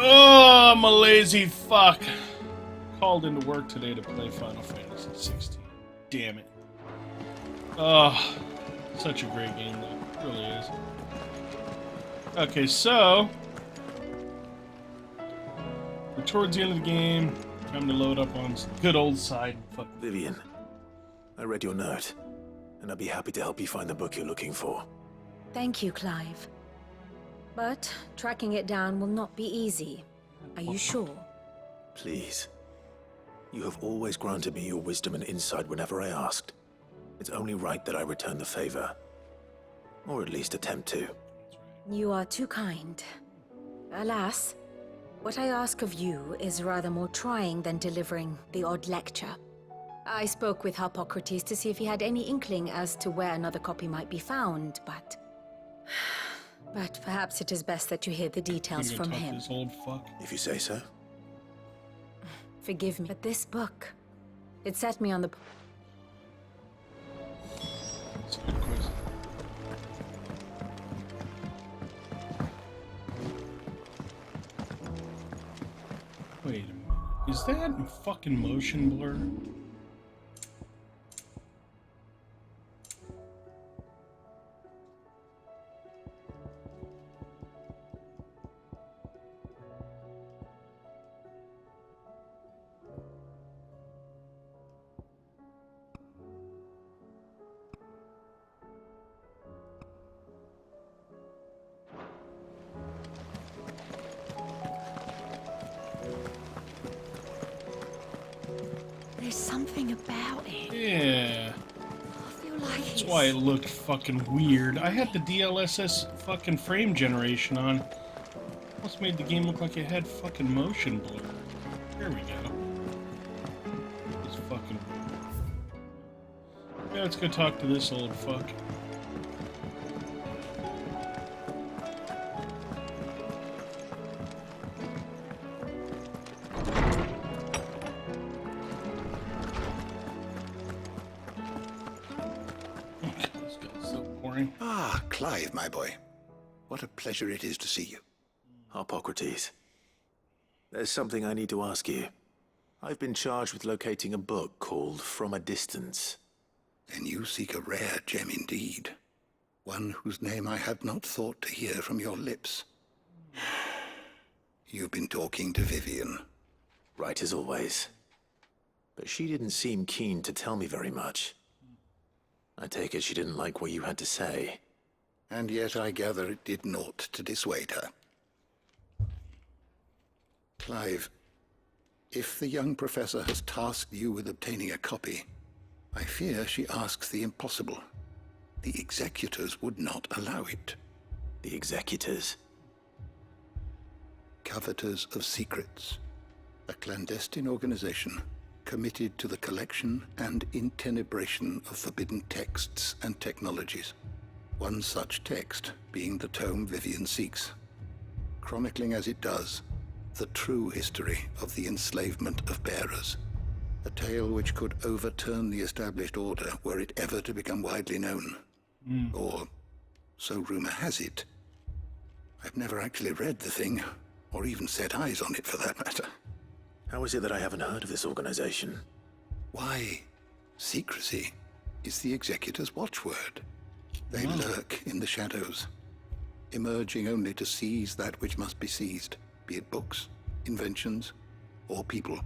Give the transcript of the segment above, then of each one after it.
Oh, I'm a lazy fuck. Called into work today to play Final Fantasy XVI. Damn it. Oh, such a great game, though. It really is. Okay, so we're towards the end of the game. Time to load up on some good old side. Fuck. Vivian, I read your note, and I'd be happy to help you find the book you're looking for. Thank you, Clive. But tracking it down will not be easy. Are you sure? Please. You have always granted me your wisdom and insight whenever I asked. It's only right that I return the favor. Or at least attempt to. You are too kind. Alas, what I ask of you is rather more trying than delivering the odd lecture. I spoke with Hippocrates to see if he had any inkling as to where another copy might be found, but perhaps it is best that you hear the details from him. This old fuck. If you say so. Forgive me, but this book, it set me on the... That's a good question. Wait a minute. Is that in fucking motion blur? There's something about it. Yeah. I feel like That's why it looked fucking weird. I had the DLSS fucking frame generation on. Almost made the game look like it had fucking motion blur. There we go. It's fucking weird. Yeah, let's go talk to this old fuck. This guy's so boring. Ah, Clive, my boy. What a pleasure it is to see you. Hippocrates. There's something I need to ask you. I've been charged with locating a book called From a Distance. Then you seek a rare gem indeed. One whose name I had not thought to hear from your lips. You've been talking to Vivian. Right as always. But she didn't seem keen to tell me very much. I take it she didn't like what you had to say. And yet I gather it did naught to dissuade her. Clive, if the young professor has tasked you with obtaining a copy, I fear she asks the impossible. The executors would not allow it. The executors? Coveters of Secrets, a clandestine organization committed to the collection and intenebration of forbidden texts and technologies. One such text being the tome Vivian seeks, chronicling as it does the true history of the enslavement of bearers, a tale which could overturn the established order were it ever to become widely known. Or, so rumor has it. I've never actually read the thing, or even set eyes on it for that matter. How is it that I haven't heard of this organization? Why, secrecy is the executor's watchword. They lurk in the shadows, emerging only to seize that which must be seized, be it books, inventions, or people,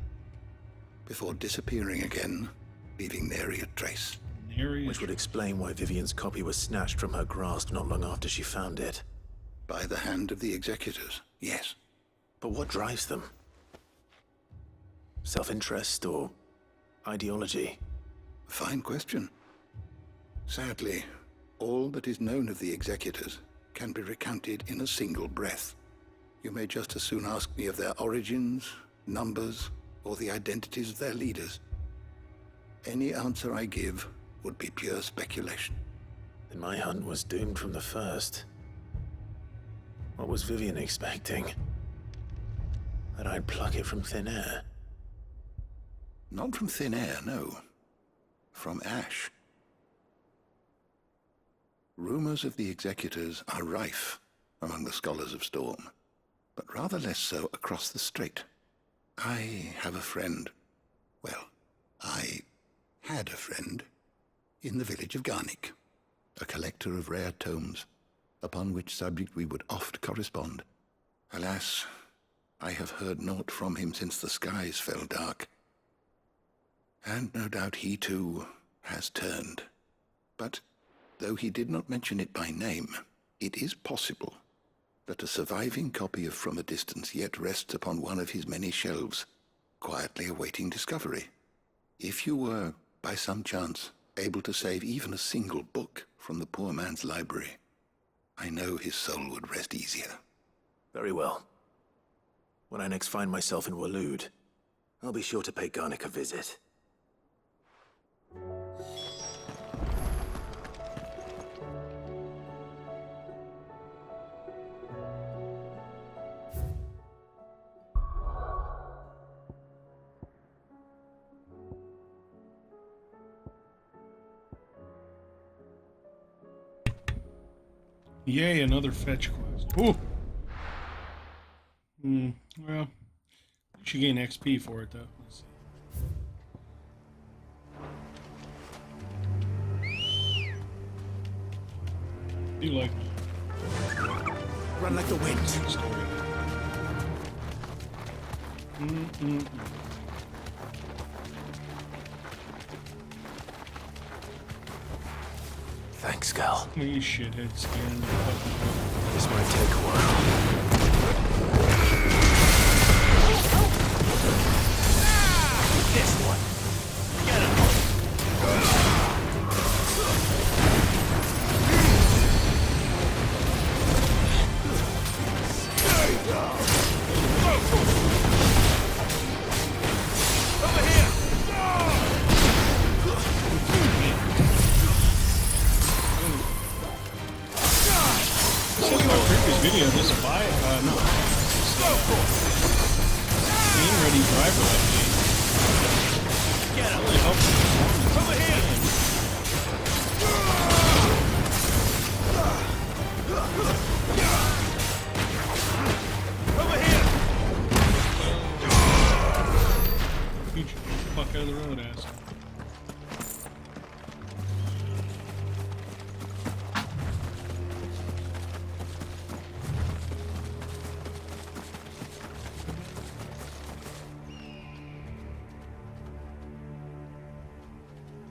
before disappearing again, leaving nary a trace. Which would explain why Vivian's copy was snatched from her grasp not long after she found it. By the hand of the executors, yes. But what drives them? Self-interest or ideology? Fine question. Sadly, all that is known of the executors can be recounted in a single breath. You may just as soon ask me of their origins, numbers, or the identities of their leaders. Any answer I give would be pure speculation. Then my hunt was doomed from the first. What was Vivian expecting? That I'd pluck it from thin air? Not from thin air, no. From ash. Rumors of the executors are rife among the scholars of Storm. but rather less so across the strait. I have a friend. Well, I had a friend in the village of Garnick, a collector of rare tomes, upon which subject we would oft correspond. Alas, I have heard naught from him since the skies fell dark. And no doubt he too has turned. But though he did not mention it by name, it is possible that a surviving copy of From a Distance yet rests upon one of his many shelves, quietly awaiting discovery. If you were, by some chance, able to save even a single book from the poor man's library, I know his soul would rest easier. Very well. When I next find myself in Waloed, I'll be sure to pay Garnick a visit. Yay, another fetch quest. Ooh! Well, you should gain XP for it, though. Let's see. Do you like me? Run like the wind. Story. Thanks, Gal. You shithead scaring the fucking This might take a while. This one. Get him. Over here. Said in my previous video, this game ready driver update really helps performance. Over here. Over here. You get the fuck out of the road, asshole.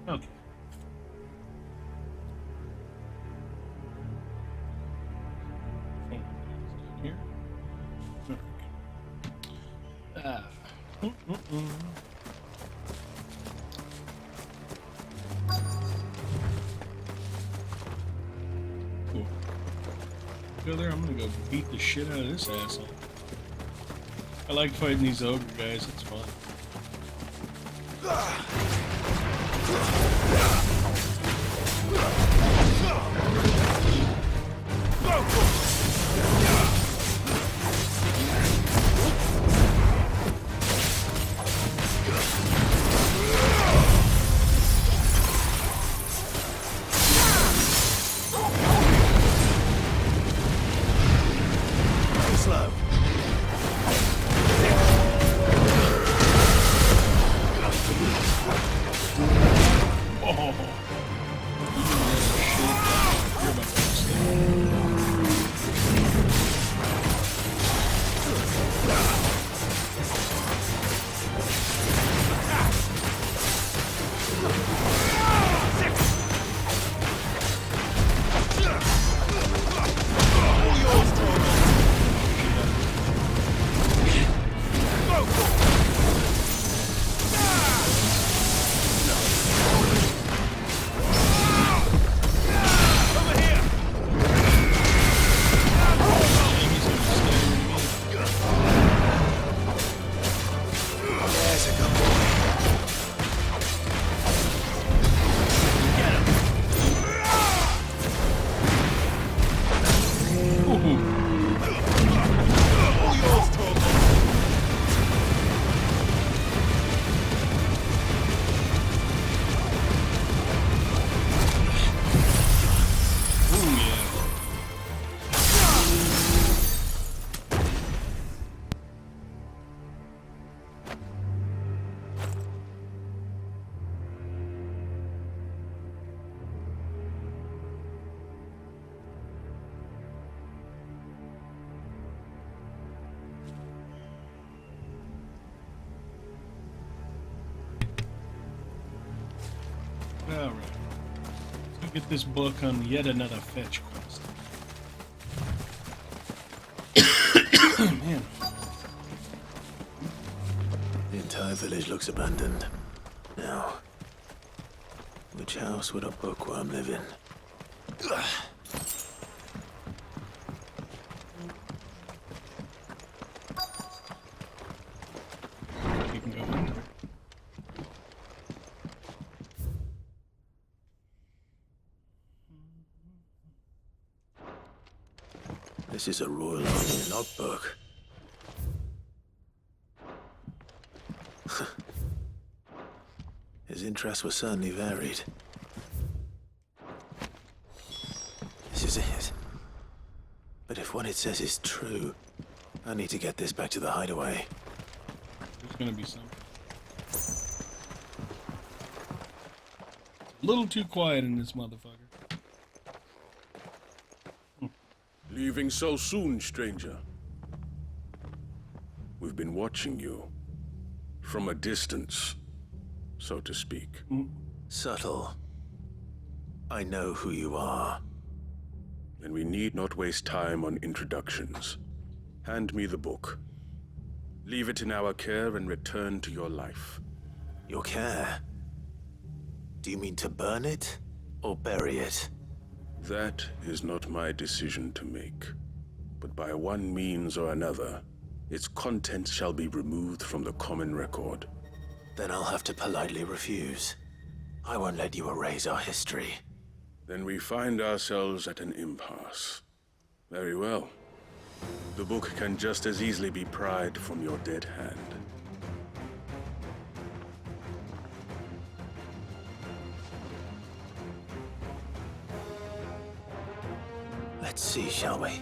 Okay. Here. Ah. Cool. Go there. I'm gonna go beat the shit out of this asshole. I like fighting these ogre guys. It's fun. Slow. Oh. You're about to Alright. Let's get this book on yet another fetch quest. Man. The entire village looks abandoned. Now, which house would a bookworm live in? You can go in. This is a Royal Army logbook. His interests were certainly varied. This is it. But if what it says is true, I need to get this back to the hideaway. There's gonna be something. A little too quiet in this motherfucker. Leaving so soon, stranger? We've been watching you. From a distance, so to speak. Subtle. I know who you are. Then we need not waste time on introductions. Hand me the book. Leave it in our care and return to your life. Your care? Do you mean to burn it or bury it? That is not my decision to make. But by one means or another, its contents shall be removed from the common record. Then I'll have to politely refuse. I won't let you erase our history. Then we find ourselves at an impasse. Very well. The book can just as easily be pried from your dead hand. Let's see, shall we?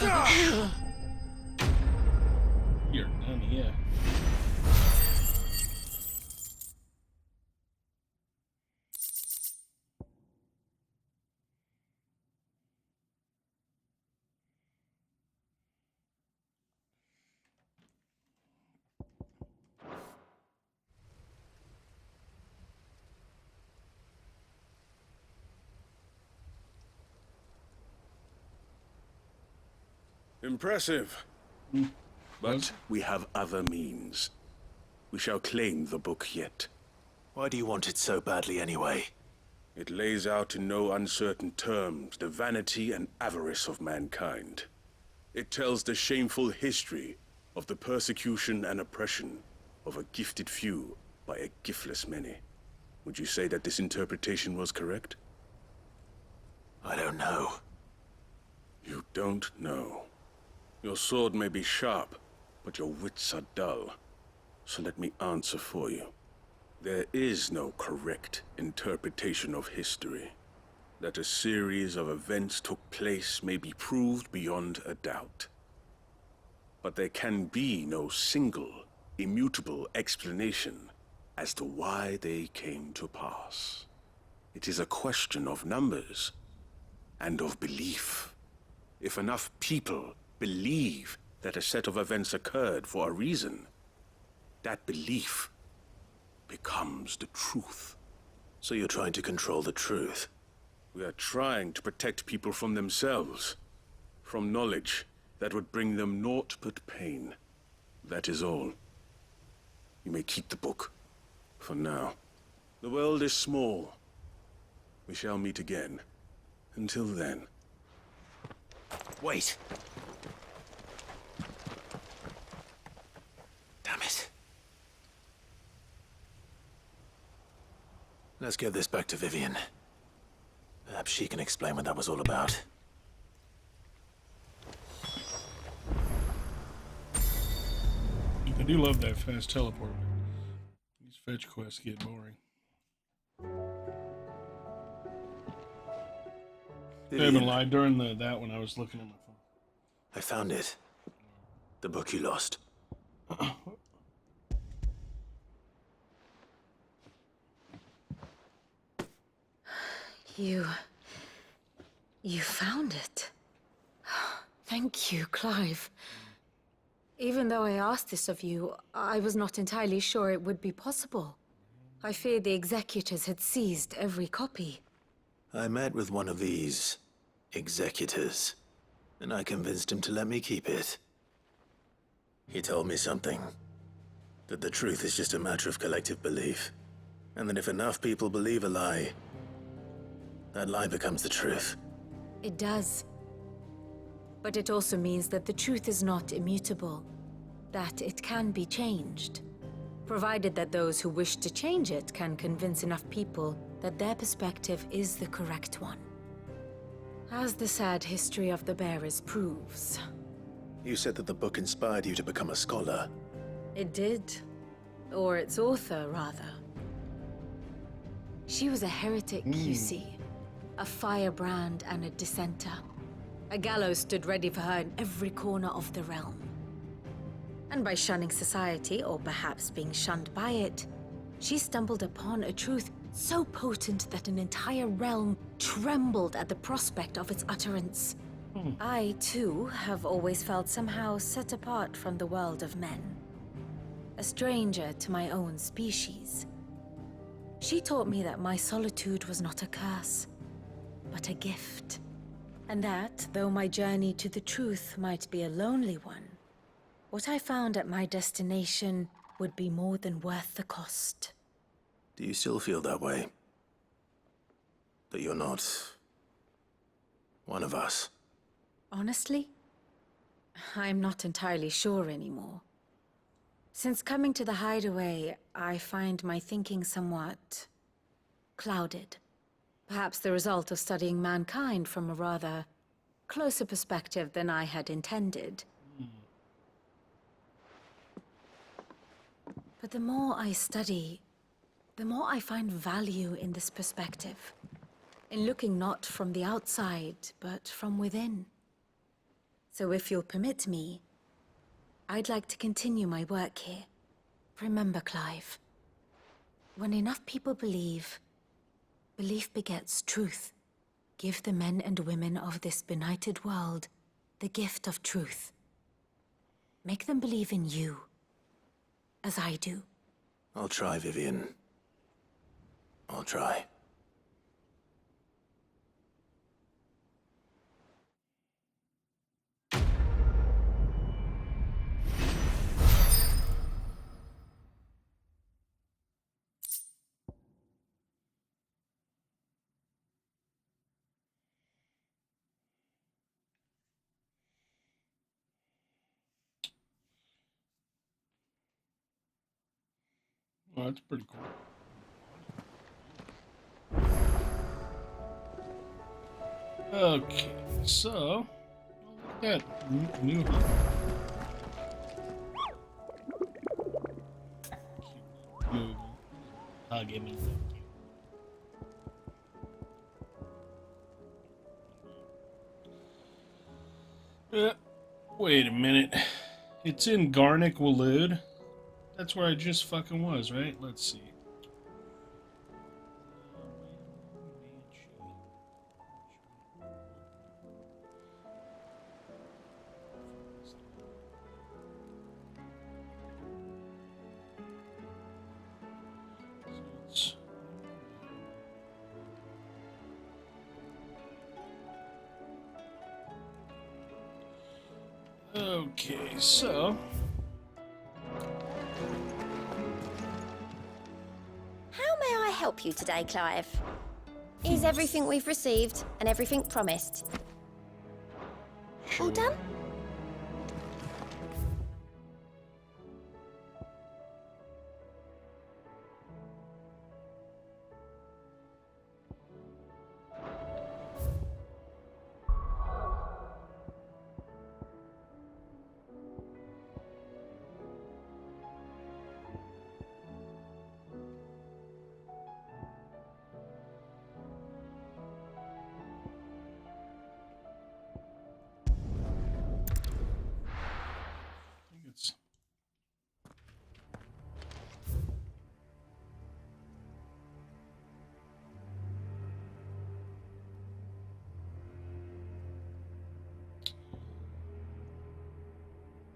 Now you don't know. You're done, yeah. Impressive. But we have other means. We shall claim the book yet. Why do you want it so badly anyway? It lays out in no uncertain terms the vanity and avarice of mankind. It tells the shameful history of the persecution and oppression of a gifted few by a giftless many. Would you say that this interpretation was correct? I don't know. You don't know. Your sword may be sharp, but your wits are dull. So let me answer for you. There is no correct interpretation of history. That a series of events took place may be proved beyond a doubt. But there can be no single, immutable explanation as to why they came to pass. It is a question of numbers and of belief. If enough people believe that a set of events occurred for a reason, that belief becomes the truth. So you're trying to control the truth? We are trying to protect people from themselves, from knowledge that would bring them naught but pain. That is all. You may keep the book, for now. The world is small. We shall meet again. Until then. Wait! Damn it. Let's get this back to Vivian. Perhaps she can explain what that was all about. I do love that fast teleport. These fetch quests get boring. I haven't lied. During that one, I was looking at my phone. I found it. The book you lost. You found it. Thank you, Clive. Even though I asked this of you, I was not entirely sure it would be possible. I feared the executors had seized every copy. I met with one of these executors, and I convinced him to let me keep it. He told me something. That the truth is just a matter of collective belief. And that if enough people believe a lie, that lie becomes the truth. It does. But it also means that the truth is not immutable. That it can be changed. Provided that those who wish to change it can convince enough people that their perspective is the correct one. As the sad history of the bearers proves. You said that the book inspired you to become a scholar. It did. Or its author, rather. She was a heretic, you see. A firebrand and a dissenter. A gallows stood ready for her in every corner of the realm. And by shunning society, or perhaps being shunned by it, she stumbled upon a truth so potent that an entire realm trembled at the prospect of its utterance. I, too, have always felt somehow set apart from the world of men. A stranger to my own species. She taught me that my solitude was not a curse, but a gift. And that, though my journey to the truth might be a lonely one, what I found at my destination would be more than worth the cost. Do you still feel that way? That you're not one of us? Honestly, I'm not entirely sure anymore. Since coming to the hideaway, I find my thinking somewhat clouded. Perhaps the result of studying mankind from a rather closer perspective than I had intended. But the more I study, the more I find value in this perspective. In looking not from the outside, but from within. So if you'll permit me, I'd like to continue my work here. Remember, Clive, when enough people believe, belief begets truth. Give the men and women of this benighted world the gift of truth. Make them believe in you, as I do. I'll try, Vivian. I'll try. Well, that's pretty cool. Okay, so look at that new movie. give me. Wait a minute. It's in Garnick Walloon. That's where I just fucking was, right? Let's see. Okay, so How may I help you today, Clive? Is everything we've received and everything promised? All done? I think it's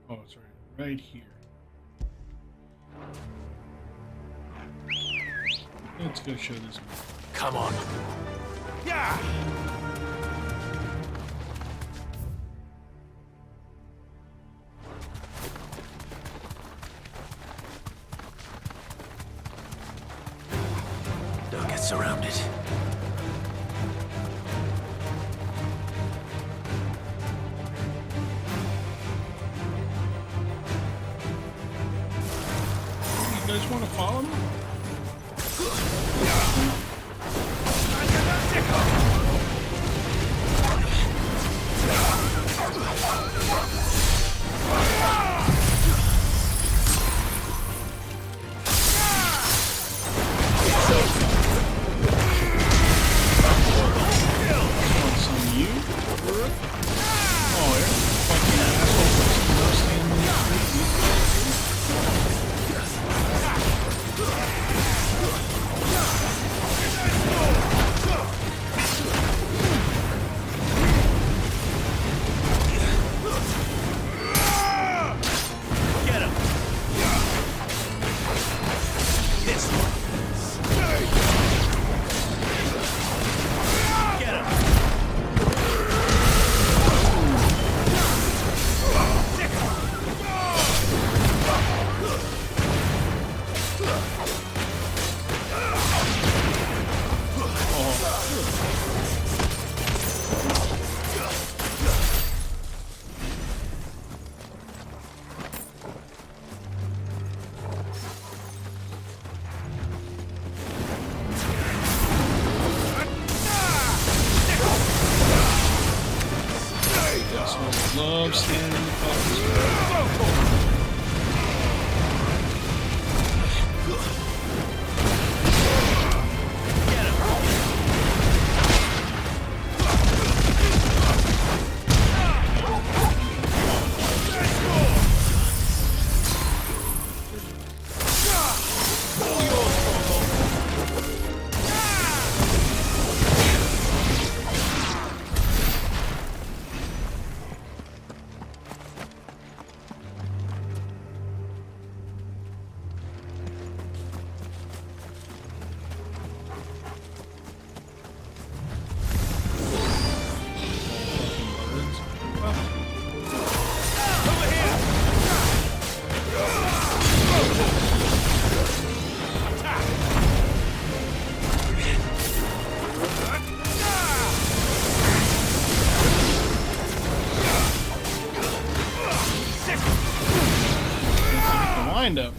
oh, it's right here. Let's go show this. Come on. Yeah! Don't get surrounded. You guys want to follow me? Want some of you? Oh, yeah. Fucking asshole. Standing in the street. Get him! This one. Get him! Love standing in the fucking wind up.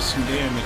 does some damage.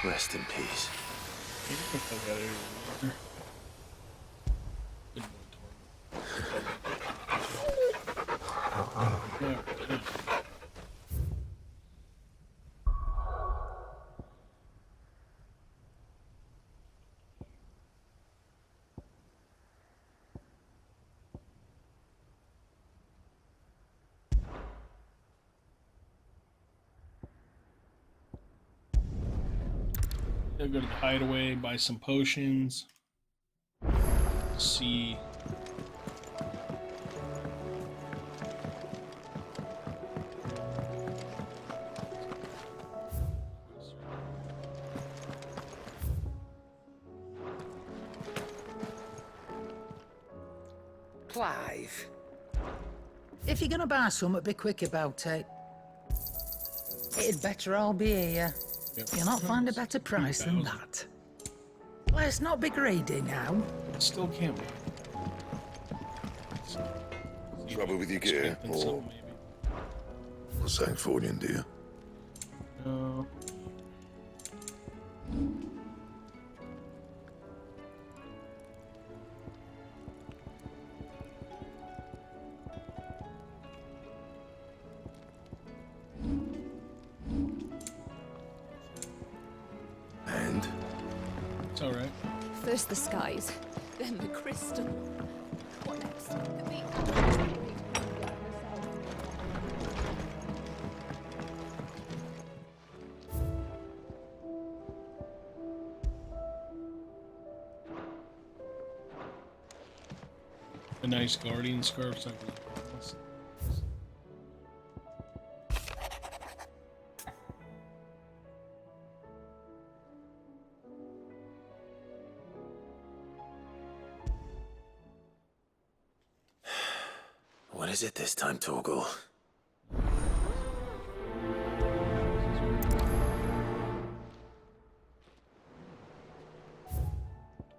Rest in peace. They'll go to the hideaway, buy some potions. See. Clive, if you're gonna buy something, be quick about it. It'd better all be here. Yep. You'll not find a better price than that. Let's not be greedy now. It still can't be. Trouble with your gear, or a Sancfordian, do you? No. And? It's alright. First the skies, then the crystal. What next? A nice guardian scarf. So What is it this time, Torgal?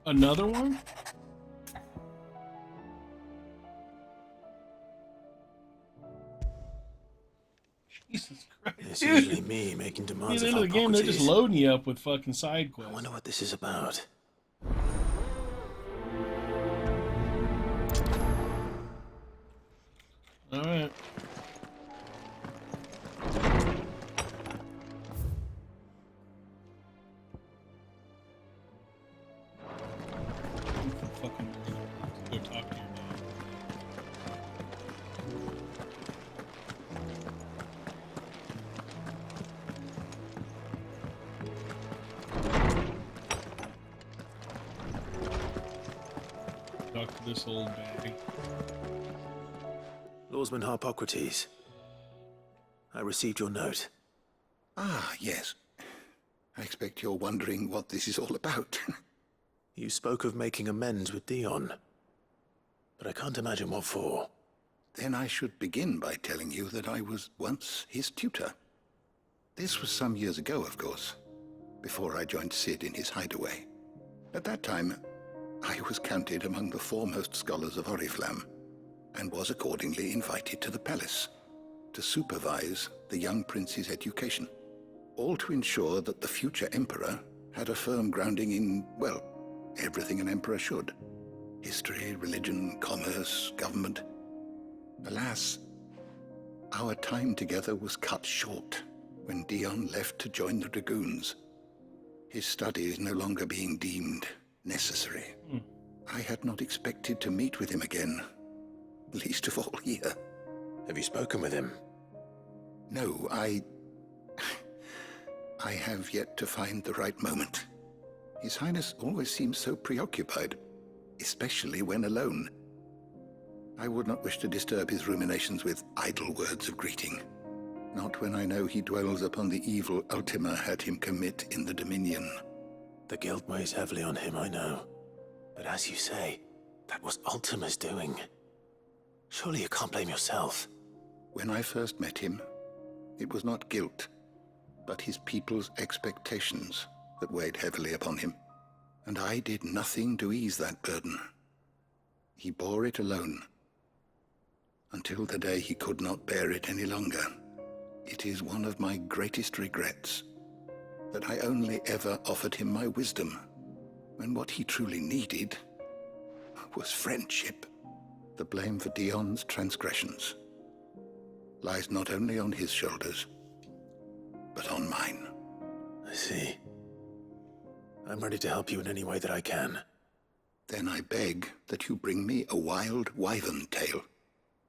another one? Jesus Christ. It's usually me making At demands the of end of the game, they're just Hippocrates. loading you up with fucking side I quests. wonder what this is about. Alright. Fucking go talk to your dad. Talk to this old bag. Lawsman Hippocrates. I received your note. Ah, yes. I expect you're wondering what this is all about. You spoke of making amends with Dion. But I can't imagine what for. Then I should begin by telling you that I was once his tutor. This was some years ago, of course, before I joined Sid in his hideaway. At that time, I was counted among the foremost scholars of Oriflamme, and was accordingly invited to the palace. to supervise the young prince's education, all to ensure that the future emperor had a firm grounding in, well, everything an emperor should. History, religion, commerce, government. Alas, our time together was cut short when Dion left to join the Dragoons. His studies no longer being deemed necessary. I had not expected to meet with him again, least of all here. Have you spoken with him? No, I have yet to find the right moment. His Highness always seems so preoccupied, especially when alone. I would not wish to disturb his ruminations with idle words of greeting. Not when I know he dwells upon the evil Ultima had him commit in the Dominion. The guilt weighs heavily on him, I know. But as you say, that was Ultima's doing. Surely you can't blame yourself. When I first met him, it was not guilt, but his people's expectations that weighed heavily upon him. And I did nothing to ease that burden. He bore it alone, until the day he could not bear it any longer. It is one of my greatest regrets that I only ever offered him my wisdom, when what he truly needed was friendship. The blame for Dion's transgressions lies not only on his shoulders, but on mine. I see. I'm ready to help you in any way that I can. Then I beg that you bring me a wild wyvern tail.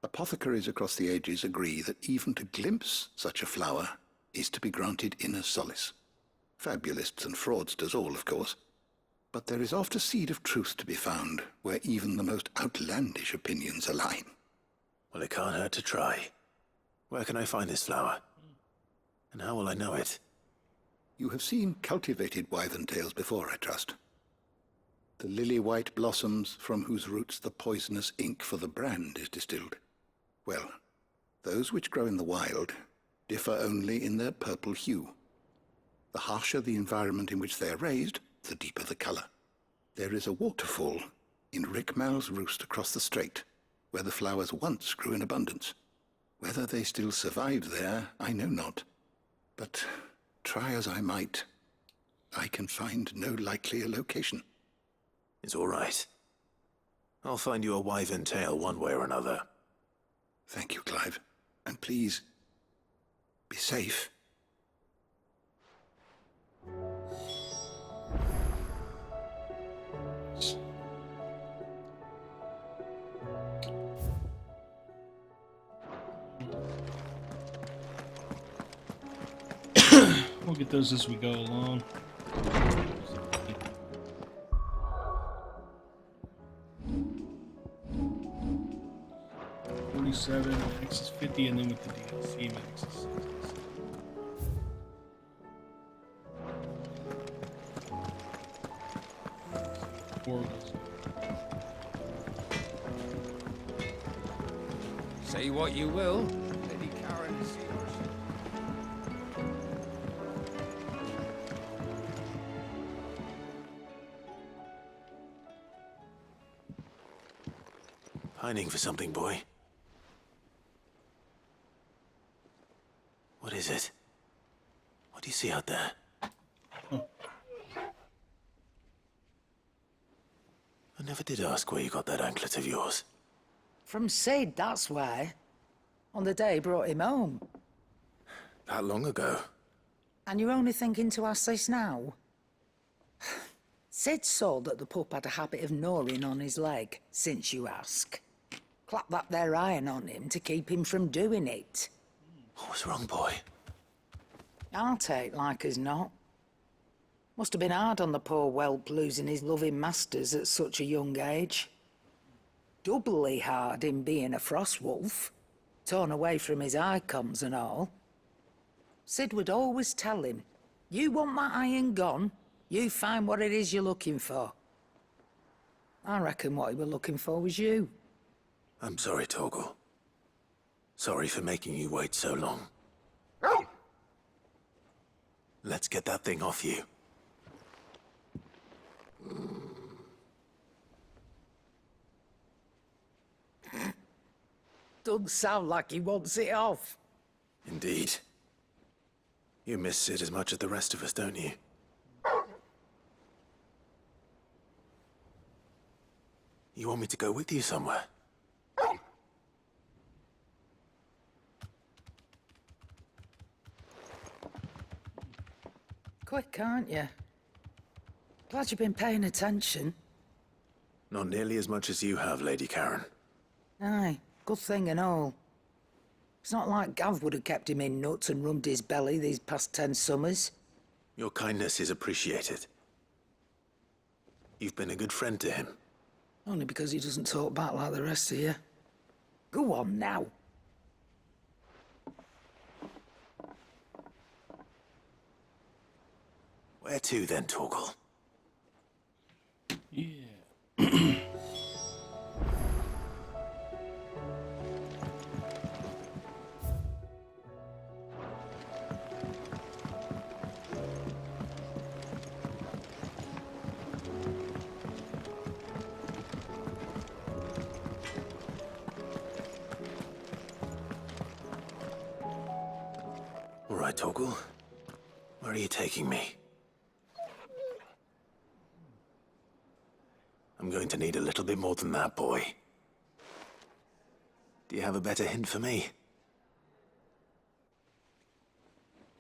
Apothecaries across the ages agree that even to glimpse such a flower is to be granted inner solace. Fabulists and fraudsters all, of course. But there is oft a seed of truth to be found where even the most outlandish opinions align. Well, it can't hurt to try. Where can I find this flower? And how will I know it? You have seen cultivated wyvern tails before, I trust. The lily-white blossoms from whose roots the poisonous ink for the brand is distilled. Well, those which grow in the wild differ only in their purple hue. The harsher the environment in which they are raised, the deeper the color. There is a waterfall in Rickmal's roost across the strait, where the flowers once grew in abundance. Whether they still survive there, I know not. But try as I might, I can find no likelier location. It's all right. I'll find you a wyvern tail one way or another. Thank you, Clive. And please, be safe. We'll get those as we go along. 47, max is 50, and then with the DLC, max is 60. Say what you will, Lady Karen is yours. Pining for something, boy. What is it? What do you see out there? Oh. I never did ask where you got that anklet of yours. From Sid, that's why. On the day he brought him home. That long ago? And you're only thinking to ask this now? Sid saw that the pup had a habit of gnawing on his leg, since you ask. Clap that there iron on him to keep him from doing it. What was wrong, boy? I'll take like as not. Must have been hard on the poor whelp losing his loving masters at such a young age. Doubly hard in being a frost wolf, torn away from his icons and all. Sid would always tell him, you want my iron gone, you find what it is you're looking for. I reckon what he was looking for was you. I'm sorry, Torgal. Sorry for making you wait so long. Let's get that thing off you. Doesn't sound like he wants it off. Indeed. You miss Sid as much as the rest of us, don't you? You want me to go with you somewhere? Quick, aren't you? Glad you've been paying attention. Not nearly as much as you have, Lady Karen. Aye, good thing and all. It's not like Gav would have kept him in nuts and rubbed his belly these past 10 summers. Your kindness is appreciated. You've been a good friend to him. Only because he doesn't talk back like the rest of you. Go on now. Where to then, Torgal? Yeah. All right, Torgal. Where are you taking me? I'm going to need a little bit more than that, boy. Do you have a better hint for me?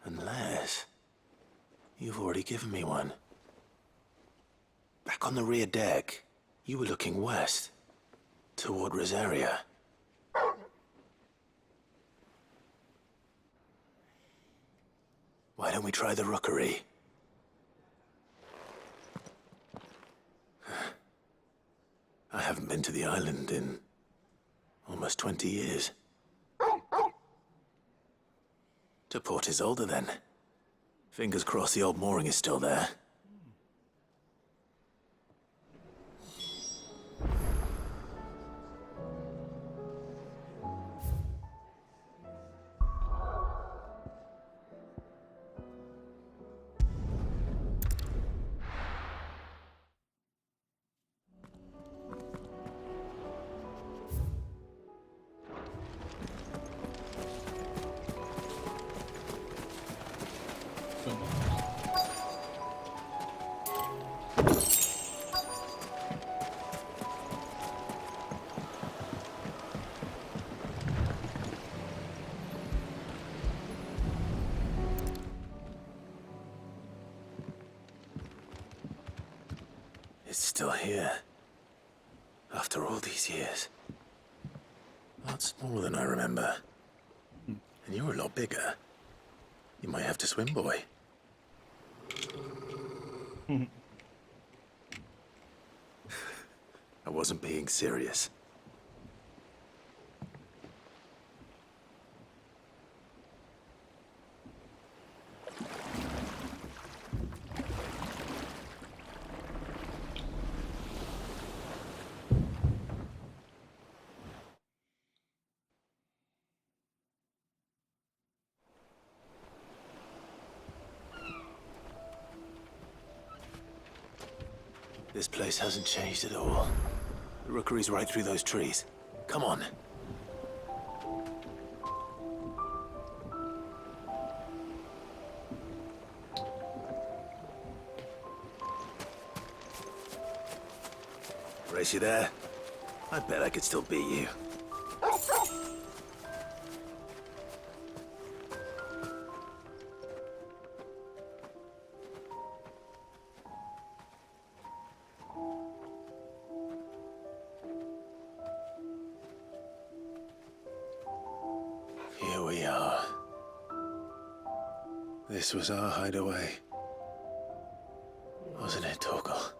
Unless... you've already given me one. Back on the rear deck, you were looking west, toward Rosaria. Why don't we try the rookery? I haven't been to the island in almost 20 years. To Port Isolde, then. Fingers crossed the old mooring is still there. It's still here. After all these years. Lots more than I remember. And you're a lot bigger. You might have to swim, boy. I wasn't being serious. This place hasn't changed at all. The rookery's right through those trees. Come on. Race you there? I bet I could still beat you. Here we are. This was our hideaway. Wasn't it, Torgal?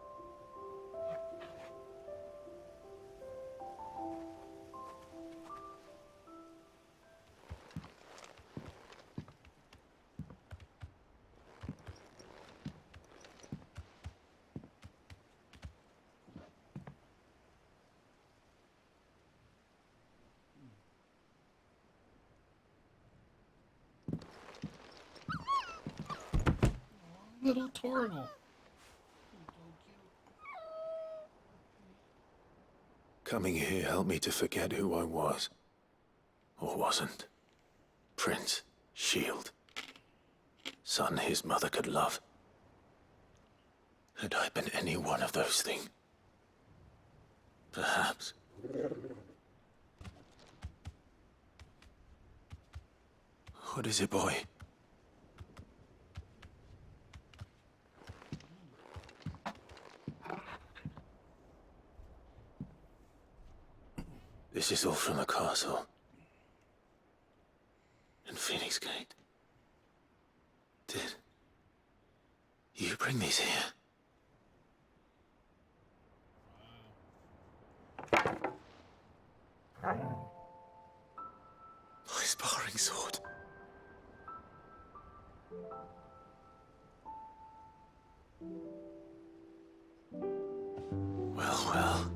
Little Torgal. Coming here helped me to forget who I was. Or wasn't. Prince. shield. Son his mother could love. Had I been any one of those things? Perhaps. What is it, boy? This is all from the castle. In Phoenix Gate. Did you bring these here? My sparring sword. Well.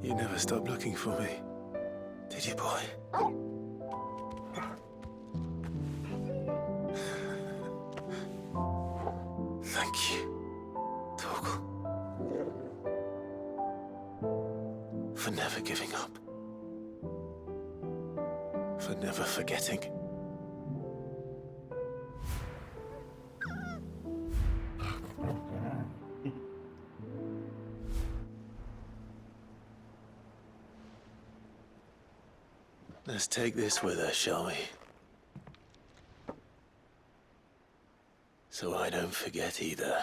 You never stopped looking for me, did you, boy? Thank you, Torgal, for never giving up, for never forgetting. Let's take this with us, shall we? So I don't forget either.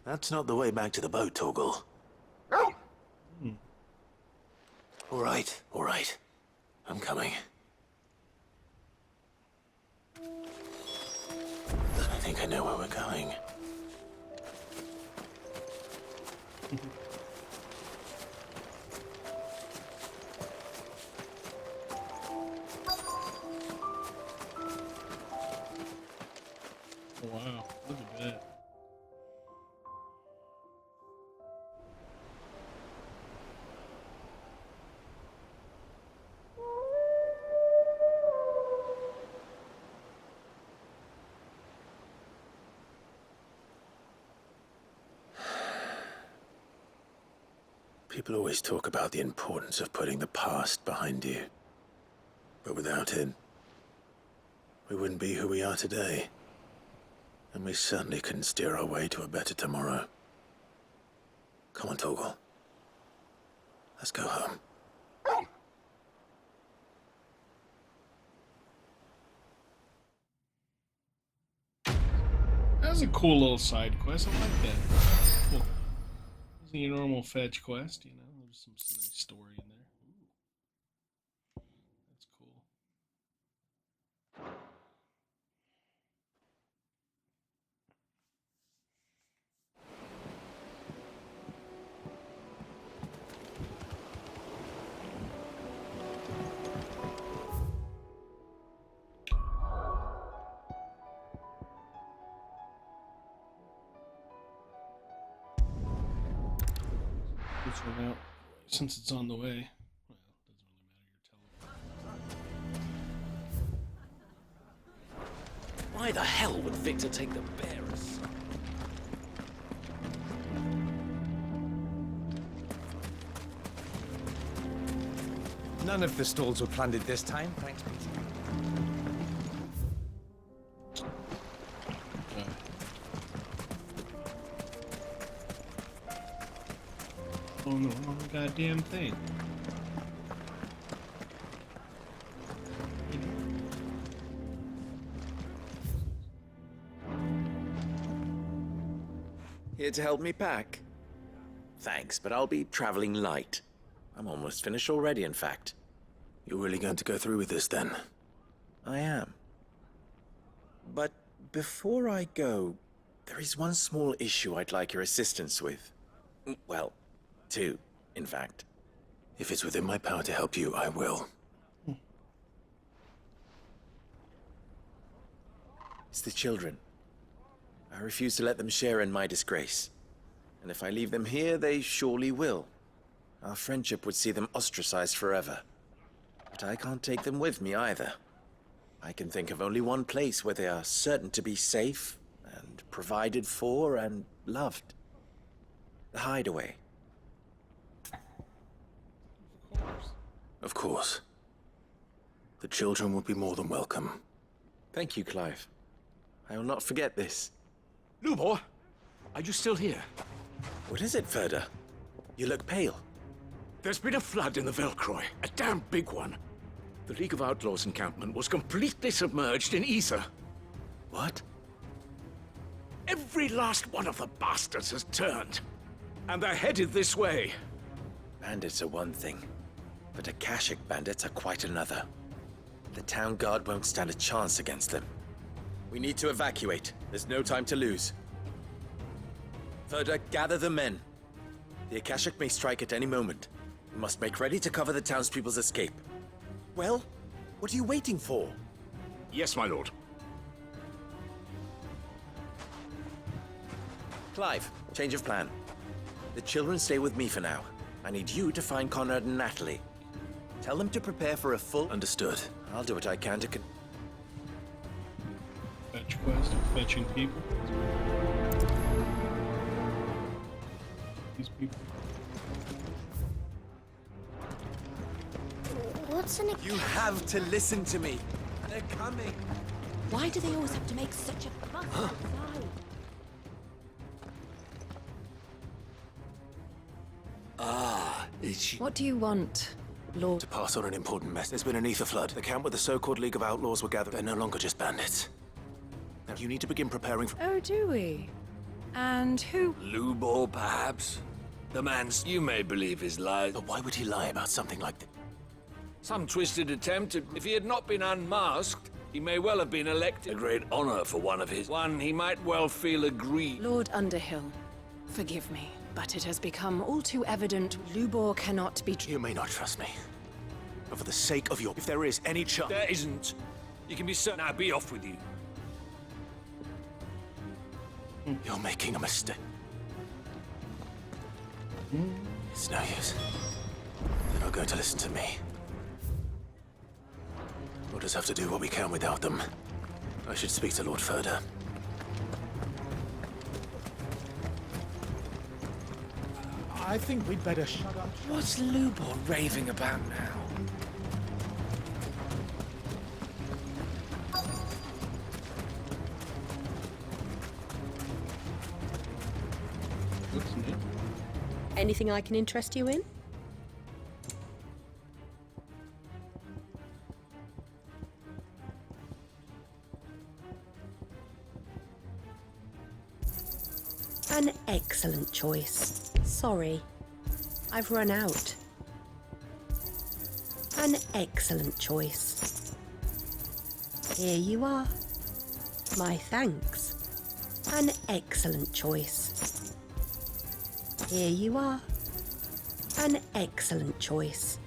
That's not the way back to the boat, Torgal. All right. I'm coming. I think I know where we're going. Wow, look at that. People always talk about the importance of putting the past behind you. But without it, we wouldn't be who we are today. And we certainly couldn't steer our way to a better tomorrow. Come on, Torgal. Let's go home. That was a cool little side quest. I like that. Cool. Isn't your normal fetch quest, you know? There's some nice story in there. Ooh. That's cool. Let's run out since it's on the way. Well, it doesn't really matter. You're Why the hell would Victor take the bearers? None of the stalls were plundered this time, thanks, Peter. On the wrong goddamn thing. Here to help me pack? Thanks, but I'll be traveling light. I'm almost finished already, in fact. You're really going to go through with this, then? I am. But before I go, there is one small issue I'd like your assistance with. Well, two, in fact. If it's within my power to help you, I will. It's the children. I refuse to let them share in my disgrace. And if I leave them here, they surely will. Our friendship would see them ostracized forever. But I can't take them with me either. I can think of only one place where they are certain to be safe, and provided for, and loved. The Hideaway. Of course. The children would be more than welcome. Thank you, Clive. I will not forget this. Lubor, are you still here? What is it, Ferda? You look pale. There's been a flood in the Velcroy, a damn big one. The League of Outlaws encampment was completely submerged in ether. What? Every last one of the bastards has turned. And they're headed this way. Bandits are one thing, but Akashic bandits are quite another. The town guard won't stand a chance against them. We need to evacuate. There's no time to lose. Ferda, gather the men. The Akashic may strike at any moment. We must make ready to cover the townspeople's escape. Well, what are you waiting for? Yes, my lord. Clive, change of plan. The children stay with me for now. I need you to find Conrad and Natalie. Tell them to prepare for a full... Understood. I'll do what I can to Fetch quest, fetching people. These people. What's an... You have to listen to me. They're coming. Why do they always have to make such a fuss outside? Is she... What do you want, Lord? To pass on an important message. There's been an ether flood. The camp where the so-called League of Outlaws were gathered. They're no longer just bandits. Now, you need to begin preparing for... Oh, do we? And who? Lubor, perhaps? The man's you may believe his lies. But why would he lie about something like that? Some twisted attempt. If he had not been unmasked, he may well have been elected. A great honor for one of his. One he might well feel aggrieved. Lord Underhill, forgive me, but it has become all too evident Lubor cannot be... You may not trust me. But for the sake of your... If there is any chance... There isn't. You can be certain. Now be off with you. You're making a mistake. It's no use. They're not going to listen to me. We'll just have to do what we can without them. I should speak to Lord Ferda. I think we'd better shut up. What's Lubor raving about now? Looks neat. Anything I can interest you in? An excellent choice. Sorry, I've run out. An excellent choice. Here you are. My thanks. An excellent choice. Here you are. An excellent choice.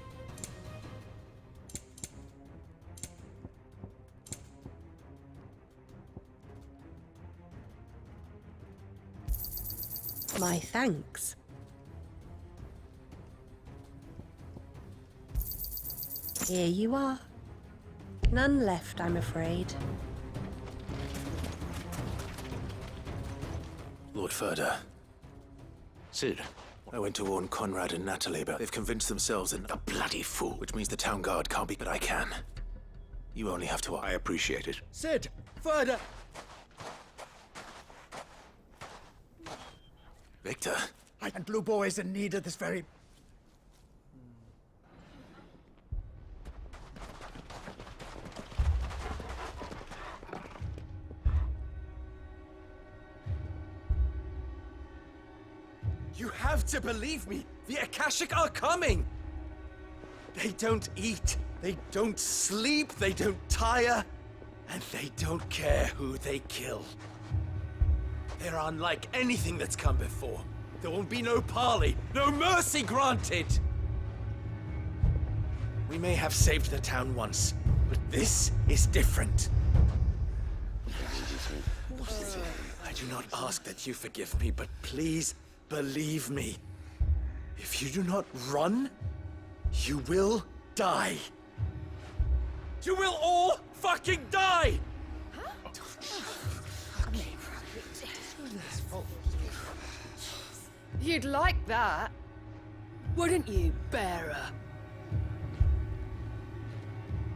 My thanks. Here you are. None left, I'm afraid. Lord Ferda. Sid. I went to warn Conrad and Natalie, but they've convinced themselves in a bloody fool, which means the town guard can't be, but I can. You only have to... I appreciate it. Sid! Ferda! Victor. And Lubor is in need of this very... You have to believe me! The Akashic are coming! They don't eat, they don't sleep, they don't tire, and they don't care who they kill. They're unlike anything that's come before. There won't be no parley, no mercy granted! We may have saved the town once, but this is different. I do not ask that you forgive me, but please believe me. If you do not run, you will die. You will all fucking die! You'd like that, wouldn't you, bearer?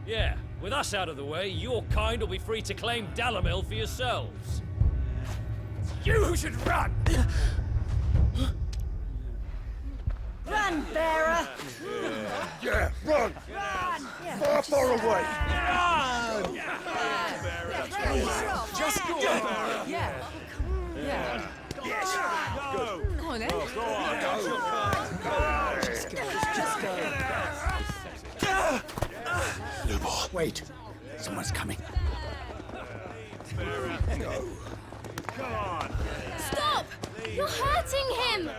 Yeah, with us out of the way, your kind will be free to claim Dalamil for yourselves. You should run! Run, bearer! Yeah, run! Run! Far, far away! Run! Just go. Yeah. Yeah. Yes! Go! Come on, then. Go on! Just go. Lubor, wait. Someone's coming. Go! Come on! Stop! You're hurting him!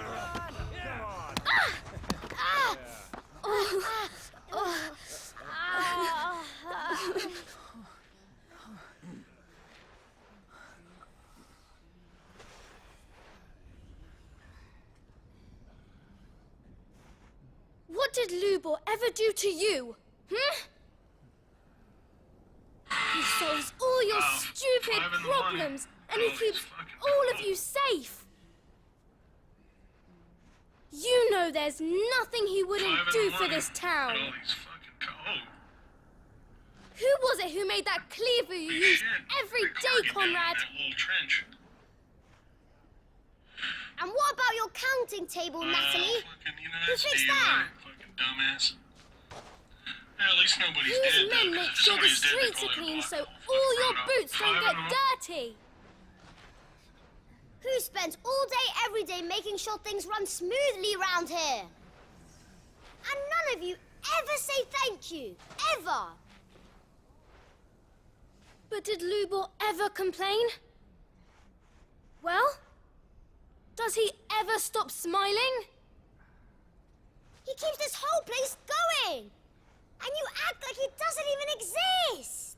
What did Lubor ever do to you? He solves all your stupid problems, and he keeps all of you safe. You know there's nothing he wouldn't do for this town. Who was it who made that cleaver you use every day, Conrad? And what about your counting table, Natalie? Who fixed that? Dumbass. At least nobody's Whose dead. men make sure the streets are clean so all your boots don't get dirty? Who spends all day every day making sure things run smoothly around here? And none of you ever say thank you. Ever. But did Lubor ever complain? Well, does he ever stop smiling? He keeps this whole place going! And you act like he doesn't even exist!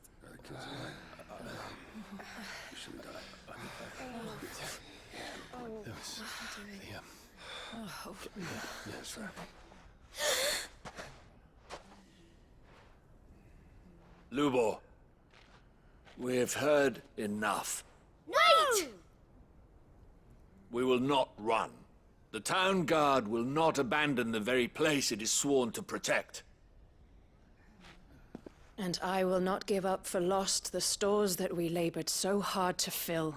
Lubor, we've heard enough. Wait! We will not run. The town guard will not abandon the very place it is sworn to protect. And I will not give up for lost the stores that we labored so hard to fill.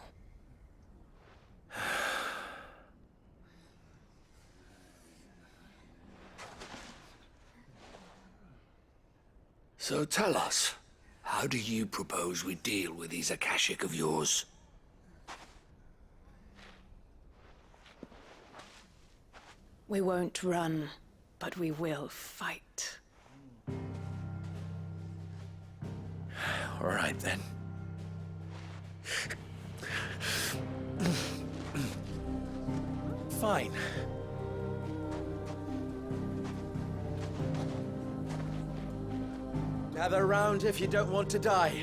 So tell us, how do you propose we deal with these Akashic of yours? We won't run, but we will fight. All right, then. Fine. Gather round if you don't want to die.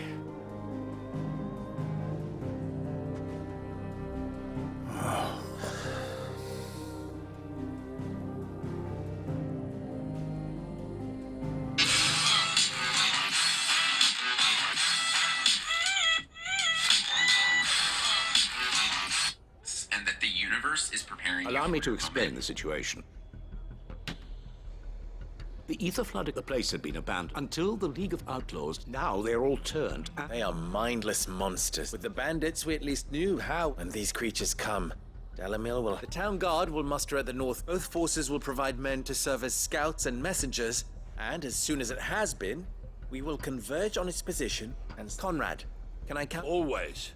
And that the universe is preparing. Allow me to explain the situation. The ether flooded the place had been abandoned until the League of Outlaws. Now they're all turned. They are mindless monsters. With the bandits, we at least knew how when these creatures come. Dalamil will... The town guard will muster at the north. Both forces will provide men to serve as scouts and messengers. And as soon as it has been, we will converge on its position and... Conrad, can I count? Always.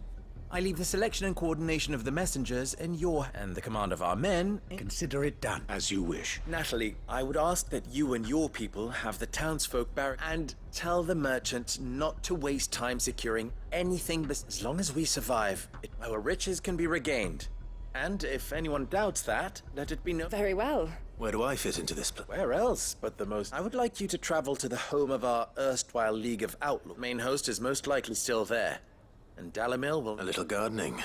I leave the selection and coordination of the messengers in your... and the command of our men... Consider it done. As you wish. Natalie, I would ask that you and your people have the townsfolk and tell the merchant not to waste time securing anything as long as we survive. Our riches can be regained. And if anyone doubts that, let it be known. Very well. Where do I fit into this plan? Where else but the most... I would like you to travel to the home of our erstwhile League of Outlaws. Main host is most likely still there. And Dalamil will... A little gardening.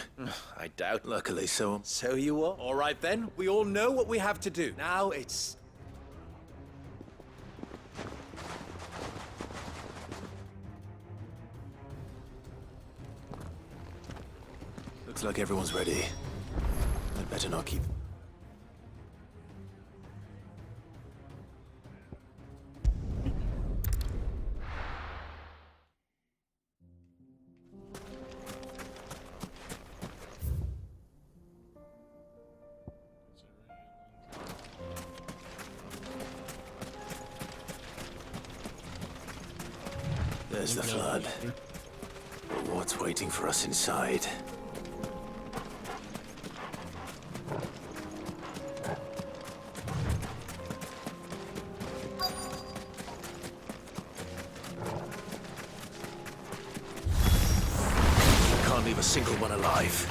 I doubt. Luckily so. So you are? All right then, we all know what we have to do. Now it's... Looks like everyone's ready. I'd better not keep... There's the flood. But what's waiting for us inside? Can't leave a single one alive.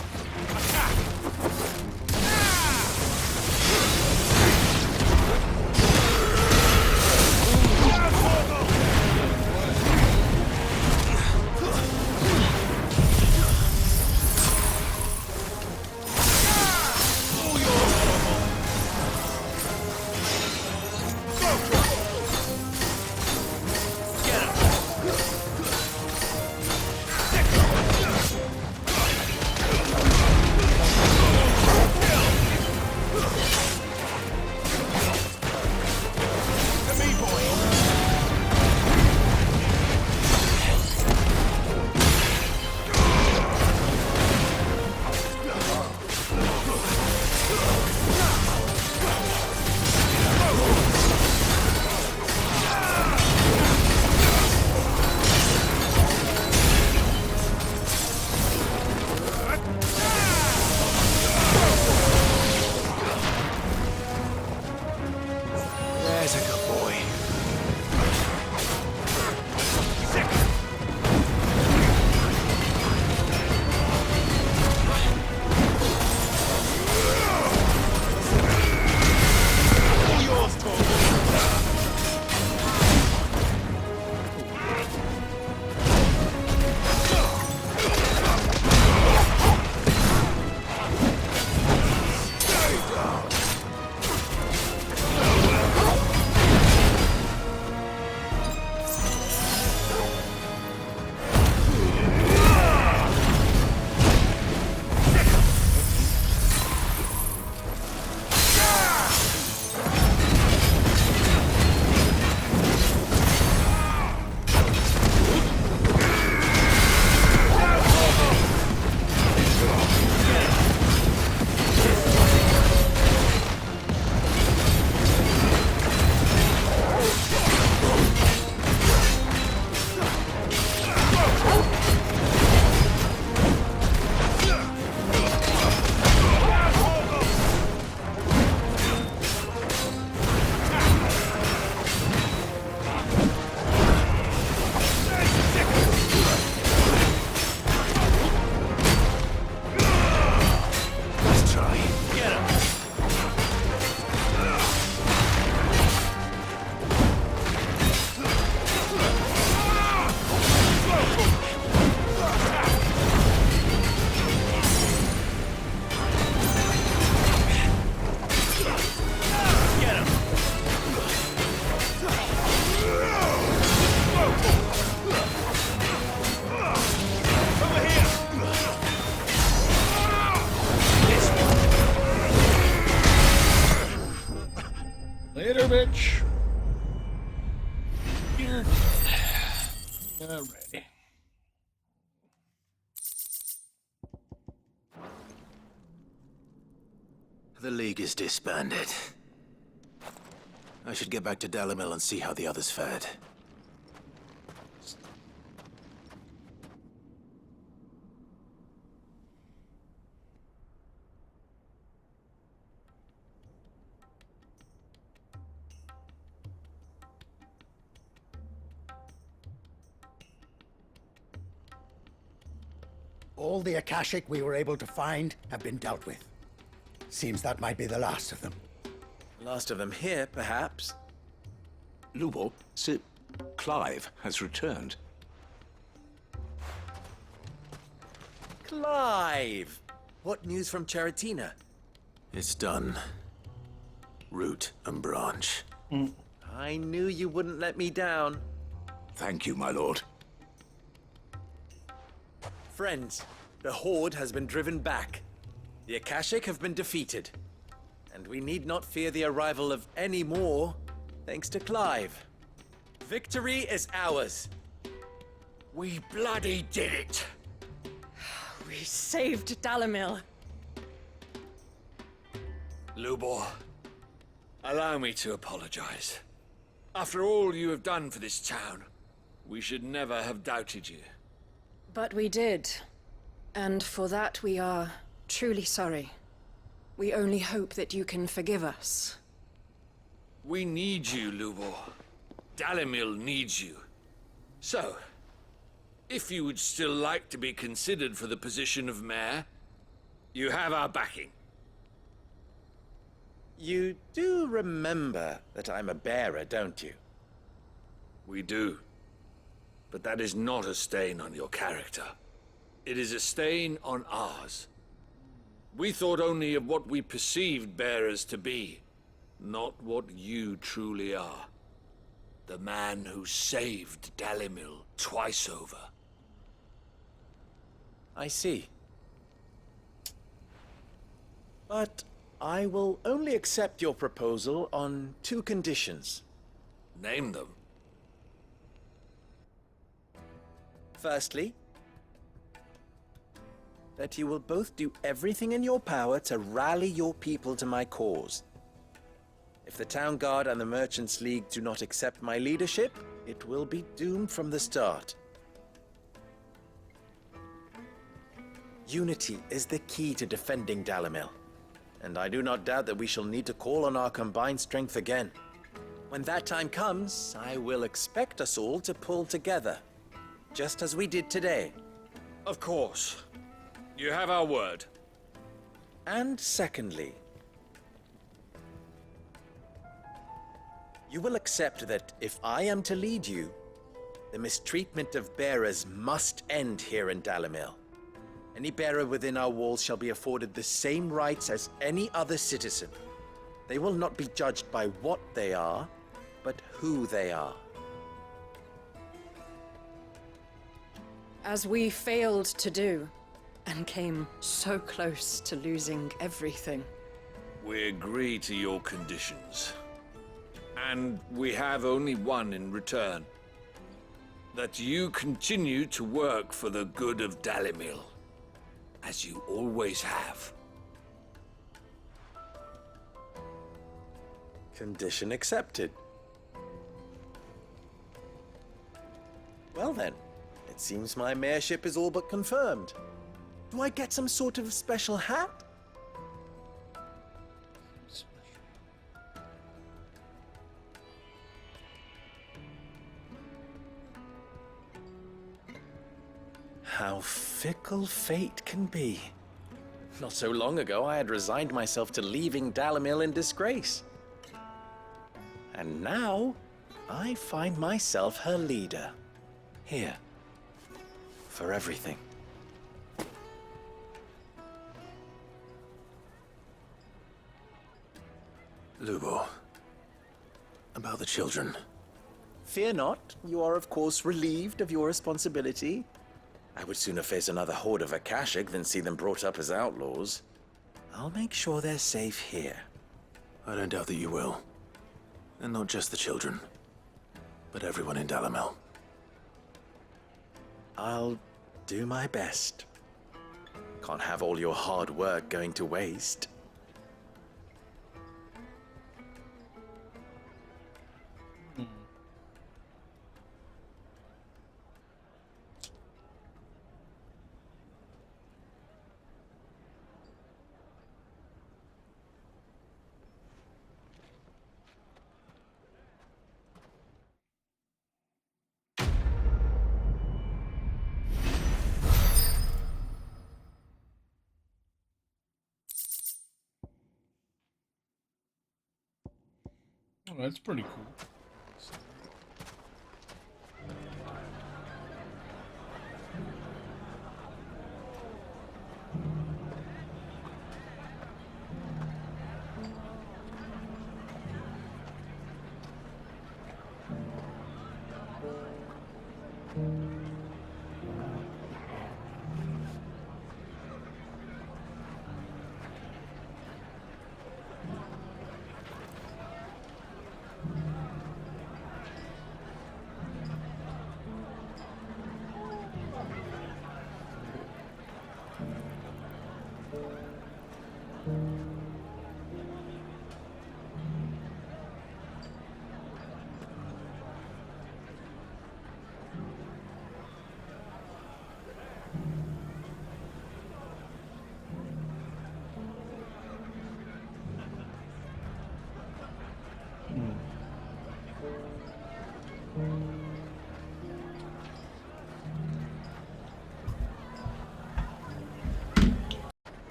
Later, bitch. Here. Alrighty. The League is disbanded. I should get back to Dalamil and see how the others fared. All the Akashic we were able to find have been dealt with. Seems that might be the last of them. Last of them here, perhaps. Lubor, Clive has returned. Clive! What news from Charatina? It's done. Root and branch. I knew you wouldn't let me down. Thank you, my lord. Friends, the Horde has been driven back. The Akashic have been defeated. And we need not fear the arrival of any more, thanks to Clive. Victory is ours. We bloody did it! We saved Dalamil. Lubor, allow me to apologize. After all you have done for this town, we should never have doubted you. But we did. And for that we are truly sorry. We only hope that you can forgive us. We need you, Lubor. Dalamil needs you. So, if you would still like to be considered for the position of mayor, you have our backing. You do remember that I'm a bearer, don't you? We do. But that is not a stain on your character. It is a stain on ours. We thought only of what we perceived bearers to be, not what you truly are. The man who saved Dalamil twice over. I see. But I will only accept your proposal on 2 conditions. Name them. Firstly, that you will both do everything in your power to rally your people to my cause. If the Town Guard and the Merchants League do not accept my leadership, it will be doomed from the start. Unity is the key to defending Dalamil, and I do not doubt that we shall need to call on our combined strength again. When that time comes, I will expect us all to pull together, just as we did today. Of course. You have our word. And secondly, you will accept that if I am to lead you, the mistreatment of bearers must end here in Dalamil. Any bearer within our walls shall be afforded the same rights as any other citizen. They will not be judged by what they are, but who they are. As we failed to do, and came so close to losing everything. We agree to your conditions. And we have only one in return. That you continue to work for the good of Dalamil, as you always have. Condition accepted. Well then, it seems my mayorship is all but confirmed. Do I get some sort of special hat? How fickle fate can be. Not so long ago, I had resigned myself to leaving Dalamil in disgrace. And now, I find myself her leader. Here. For everything. Lubo, about the children. Fear not, you are of course relieved of your responsibility. I would sooner face another horde of Akashic than see them brought up as outlaws. I'll make sure they're safe here. I don't doubt that you will. And not just the children, but everyone in Dalamil. I'll do my best. Can't have all your hard work going to waste. Oh, that's pretty cool.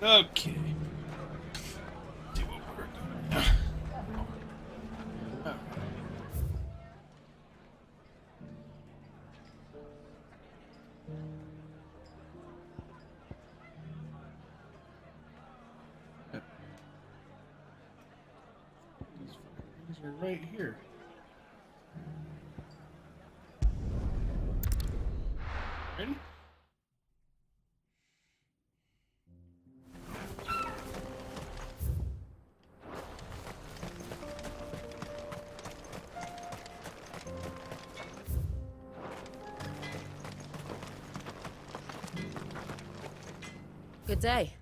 Okay. Let's see what we're doing now. Okay. These are right here. Ready? Good day.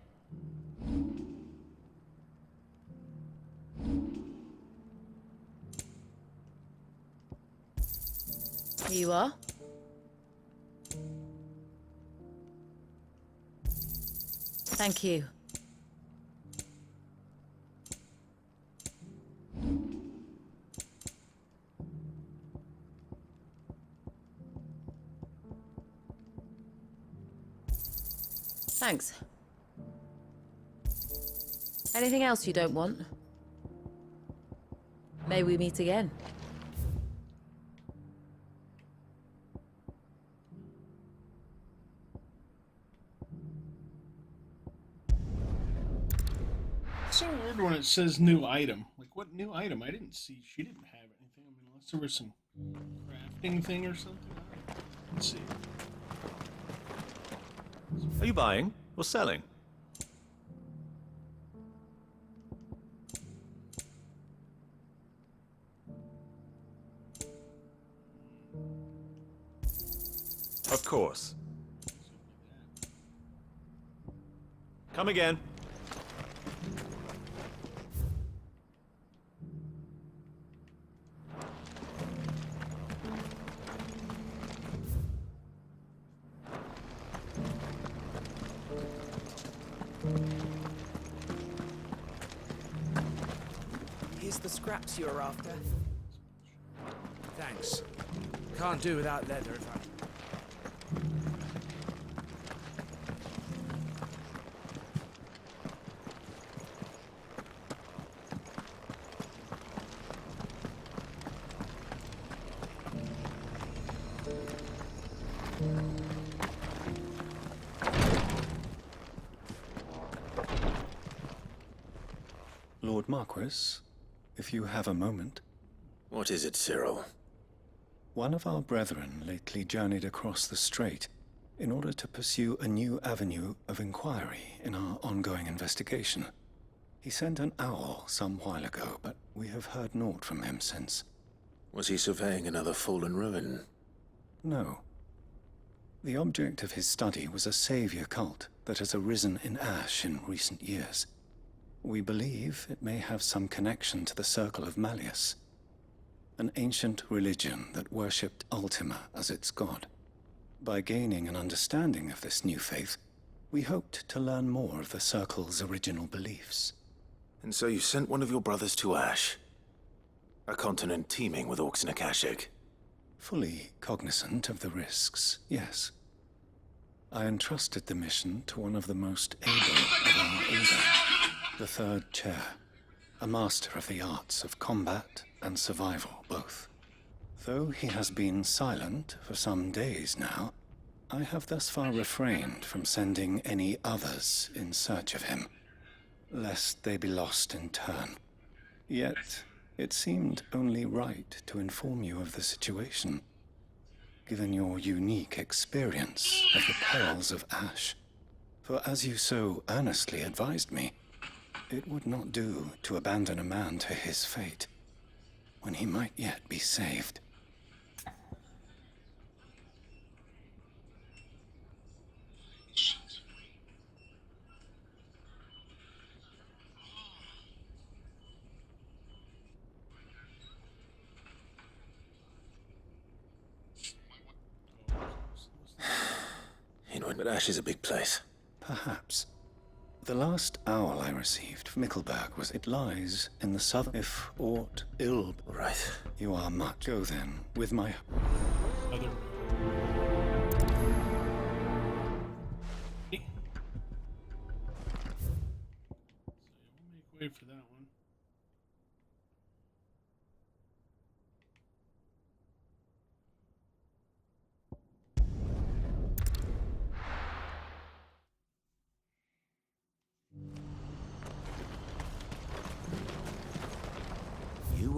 Here you are. Thank you. Thanks. Anything else you don't want? May we meet again. It's so weird when it says new item. Like, what new item? I didn't see. She didn't have anything. I mean, unless there was some crafting thing or something. Let's see. Are you buying or selling? Of course. Come again. Here's the scraps you're after. Thanks. Can't do without leather if I... Lord Marquis, if you have a moment. What is it, Cyril? One of our brethren lately journeyed across the strait in order to pursue a new avenue of inquiry in our ongoing investigation. He sent an owl some while ago, but we have heard naught from him since. Was he surveying another fallen ruin? No. The object of his study was a savior cult that has arisen in Ash in recent years. We believe it may have some connection to the Circle of Malleus, an ancient religion that worshipped Ultima as its god. By gaining an understanding of this new faith, we hoped to learn more of the Circle's original beliefs. And so you sent one of your brothers to Ash? A continent teeming with orcs and Akashic? Fully cognizant of the risks, yes. I entrusted the mission to one of the most able of our order, the Third Chair, a master of the arts of combat and survival both. Though he has been silent for some days now, I have thus far refrained from sending any others in search of him, lest they be lost in turn. Yet, it seemed only right to inform you of the situation, given your unique experience of the perils of Ash. For as you so earnestly advised me, it would not do to abandon a man to his fate, when he might yet be saved. But Ash is a big place. Perhaps. The last owl I received from Mickelberg was it lies in the southern. If aught ill. Right. You are much. Go then, with my Other.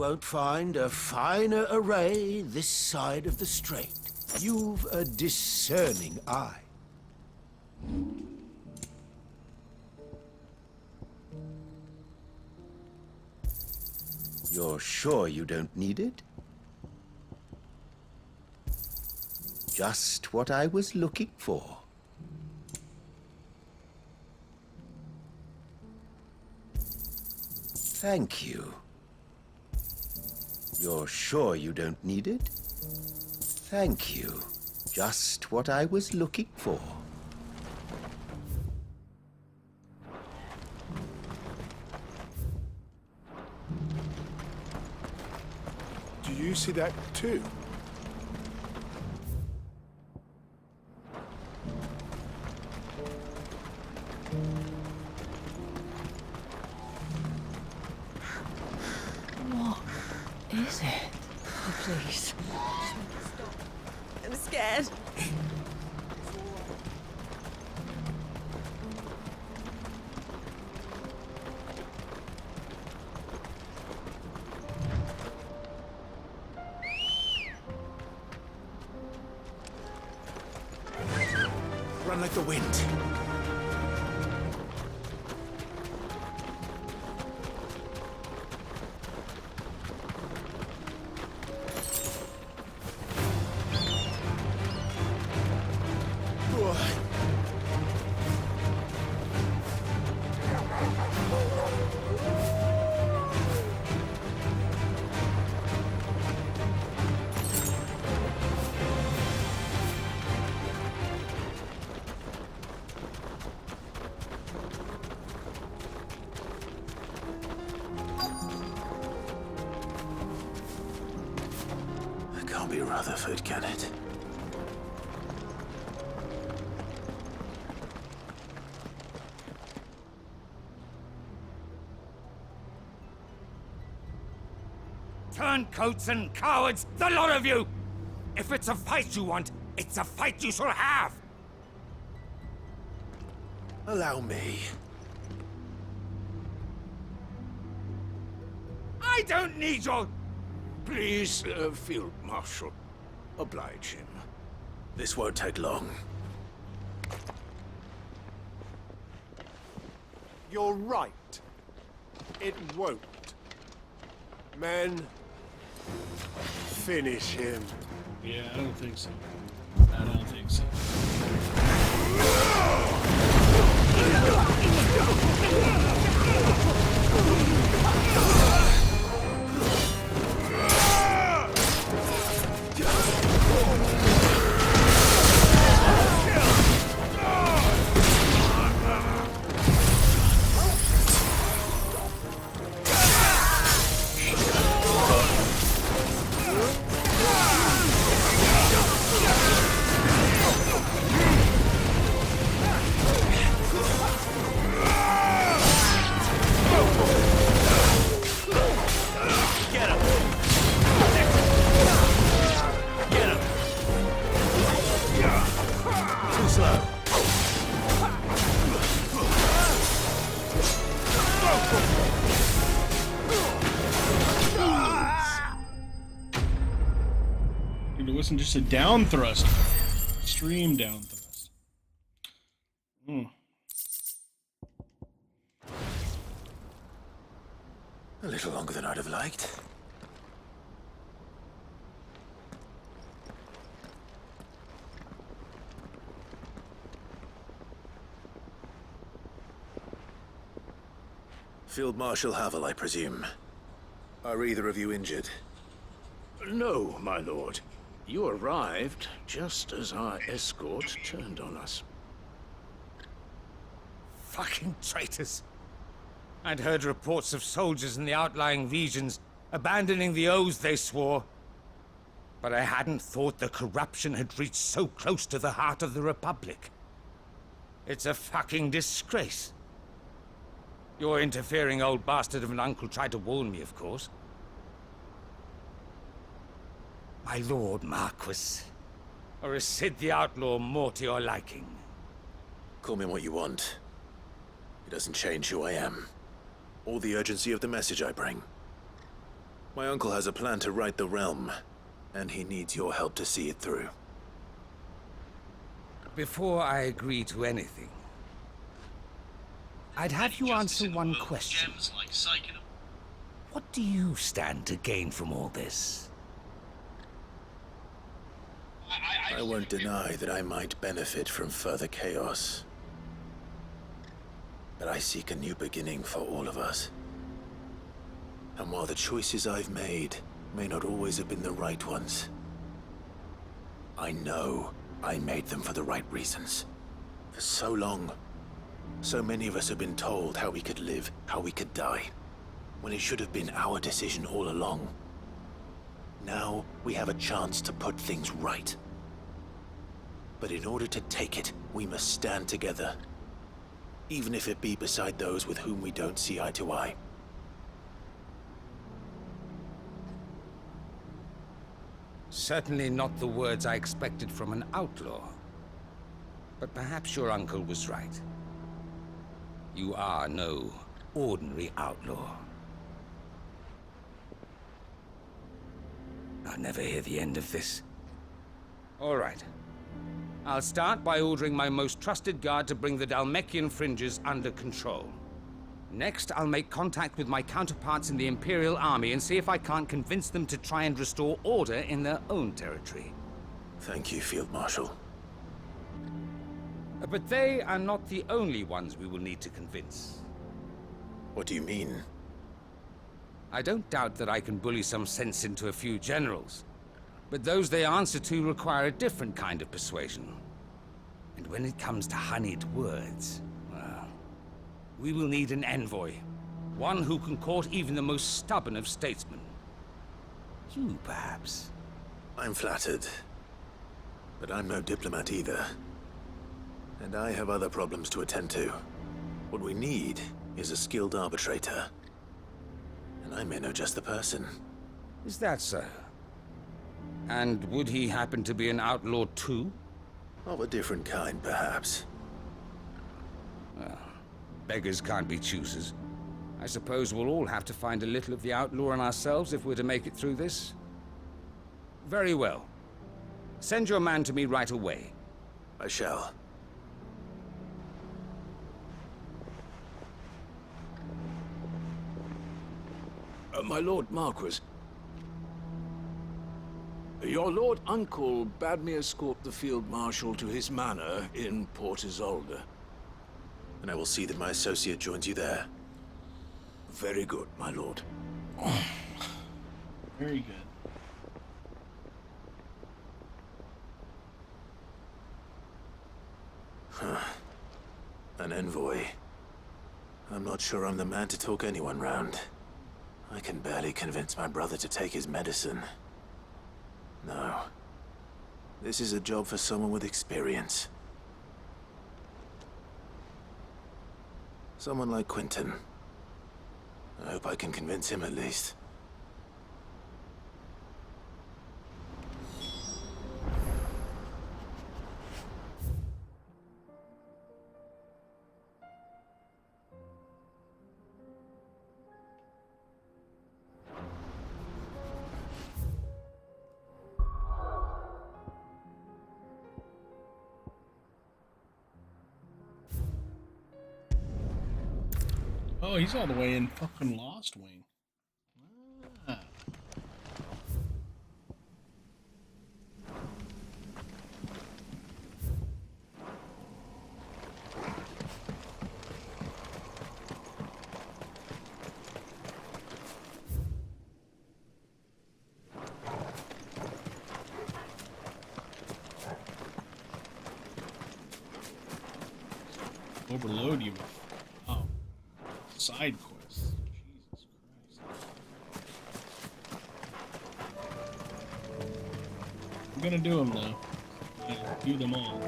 won't find a finer array this side of the strait. You've a discerning eye. You're sure you don't need it? Just what I was looking for. Thank you. You're sure you don't need it? Thank you. Just what I was looking for. Do you see that too? What is it? Oh, please. I'm scared. Run like the wind. Can't be Rutherford, can it? Turncoats and cowards, the lot of you! If it's a fight you want, it's a fight you shall have! Allow me. I don't need your... Please, Field Marshal, oblige him. This won't take long. You're right. It won't. Men, finish him. Yeah, I don't think so. I don't think so. It wasn't just a down thrust, extreme down thrust. A little longer than I'd have liked. Field Marshal Havel, I presume. Are either of you injured? No, my lord. You arrived just as our escort turned on us. Fucking traitors! I'd heard reports of soldiers in the outlying regions abandoning the oaths they swore. But I hadn't thought the corruption had reached so close to the heart of the Republic. It's a fucking disgrace. Your interfering old bastard of an uncle tried to warn me, of course. My lord Marquis, or is Sid the Outlaw more to your liking? Call me what you want. It doesn't change who I am, or the urgency of the message I bring. My uncle has a plan to right the realm, and he needs your help to see it through. Before I agree to anything, I'd have you answer one question. What do you stand to gain from all this? I won't deny that I might benefit from further chaos. But I seek a new beginning for all of us. And while the choices I've made may not always have been the right ones, I know I made them for the right reasons. For so long, so many of us have been told how we could live, how we could die, when it should have been our decision all along. Now, we have a chance to put things right. But in order to take it, we must stand together. Even if it be beside those with whom we don't see eye to eye. Certainly not the words I expected from an outlaw. But perhaps your uncle was right. You are no ordinary outlaw. I'll never hear the end of this. All right. I'll start by ordering my most trusted guard to bring the Dhalmekian fringes under control. Next, I'll make contact with my counterparts in the Imperial Army and see if I can't convince them to try and restore order in their own territory. Thank you, Field Marshal. But they are not the only ones we will need to convince. What do you mean? I don't doubt that I can bully some sense into a few generals, but those they answer to require a different kind of persuasion. And when it comes to honeyed words, well, we will need an envoy. One who can court even the most stubborn of statesmen. You, perhaps? I'm flattered. But I'm no diplomat either. And I have other problems to attend to. What we need is a skilled arbitrator. And I may know just the person. Is that so? And would he happen to be an outlaw too? Of a different kind, perhaps. Well, beggars can't be choosers. I suppose we'll all have to find a little of the outlaw in ourselves if we're to make it through this. Very well. Send your man to me right away. I shall. My Lord Marquis. Your Lord Uncle bade me escort the Field Marshal to his manor in Port Isolde. And I will see that my associate joins you there. Very good, my lord. Very good. Huh. An envoy. I'm not sure I'm the man to talk anyone round. I can barely convince my brother to take his medicine. No. This is a job for someone with experience. Someone like Quentin. I hope I can convince him at least. Oh, he's all the way in fucking Lost Wing. Ah. Overload you with side quests. Jesus Christ. I'm gonna do them though. Yeah, do them all.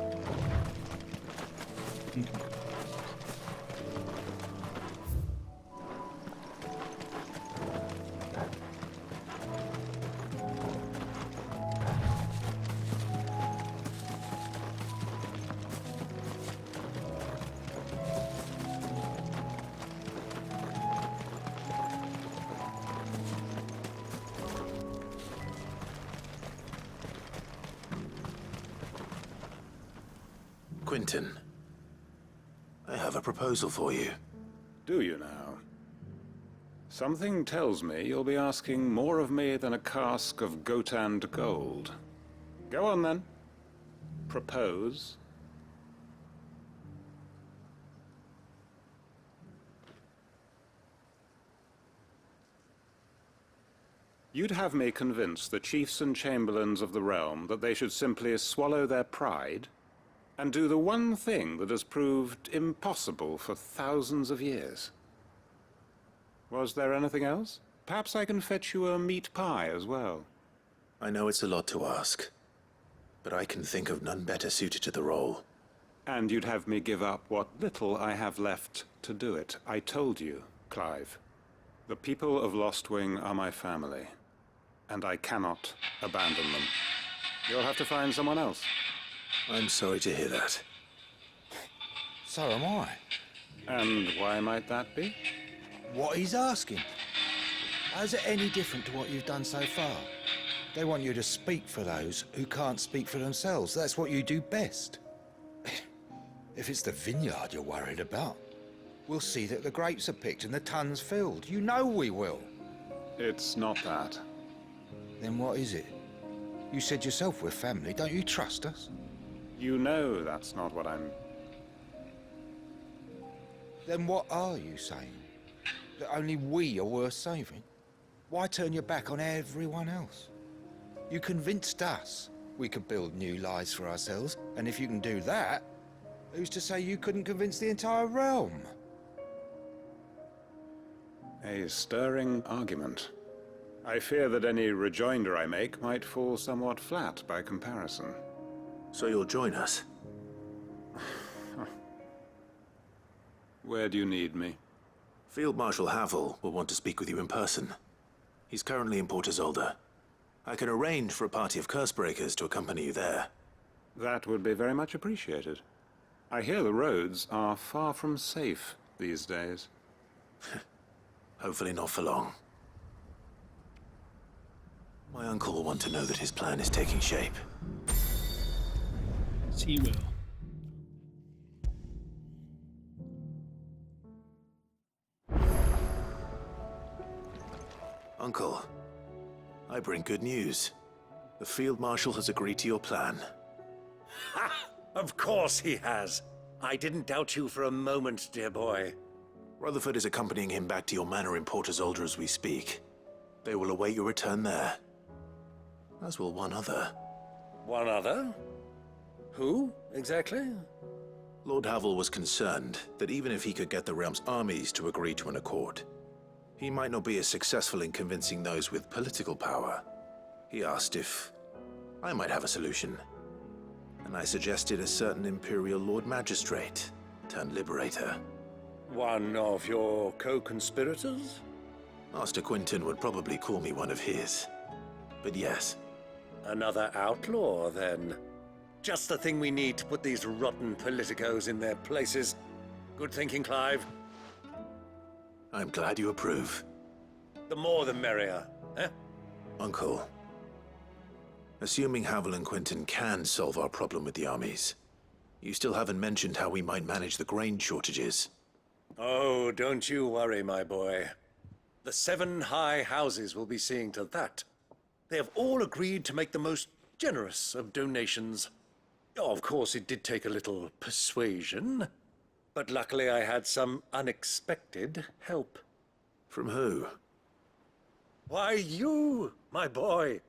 Quinton, I have a proposal for you. Do you now? Something tells me you'll be asking more of me than a cask of Gotand gold. Go on then. Propose. You'd have me convince the chiefs and chamberlains of the realm that they should simply swallow their pride and do the one thing that has proved impossible for thousands of years. Was there anything else? Perhaps I can fetch you a meat pie as well. I know it's a lot to ask, but I can think of none better suited to the role. And you'd have me give up what little I have left to do it. I told you, Clive. The people of Lostwing are my family, and I cannot abandon them. You'll have to find someone else. I'm sorry to hear that. So am I. And why might that be? What he's asking. How's it any different to what you've done so far? They want you to speak for those who can't speak for themselves. That's what you do best. If it's the vineyard you're worried about, we'll see that the grapes are picked and the tons filled. You know we will. It's not that. Then what is it? You said yourself we're family. Don't you trust us? You know that's not what I'm... Then what are you saying? That only we are worth saving? Why turn your back on everyone else? You convinced us we could build new lives for ourselves, and if you can do that, who's to say you couldn't convince the entire realm? A stirring argument. I fear that any rejoinder I make might fall somewhat flat by comparison. So you'll join us? Where do you need me? Field Marshal Havel will want to speak with you in person. He's currently in Port Isolde. I can arrange for a party of Cursebreakers to accompany you there. That would be very much appreciated. I hear the roads are far from safe these days. Hopefully not for long. My uncle will want to know that his plan is taking shape. Yes, he will. Uncle, I bring good news. The Field Marshal has agreed to your plan. Ha! Of course he has. I didn't doubt you for a moment, dear boy. Rutherford is accompanying him back to your manor in Port Isolde as we speak. They will await your return there. As will one other. One other? Who, exactly? Lord Havel was concerned that even if he could get the realm's armies to agree to an accord, he might not be as successful in convincing those with political power. He asked if I might have a solution, and I suggested a certain Imperial Lord Magistrate turned Liberator. One of your co-conspirators? Master Quinton would probably call me one of his, but yes. Another outlaw, then. Just the thing we need to put these rotten politicos in their places. Good thinking, Clive. I'm glad you approve. The more the merrier, eh? Uncle, assuming Havel and Quinton can solve our problem with the armies, you still haven't mentioned how we might manage the grain shortages. Oh, don't you worry, my boy. The 7 high houses will be seeing to that. They have all agreed to make the most generous of donations. Oh, of course, it did take a little persuasion, but luckily I had some unexpected help. From who? Why, you, my boy.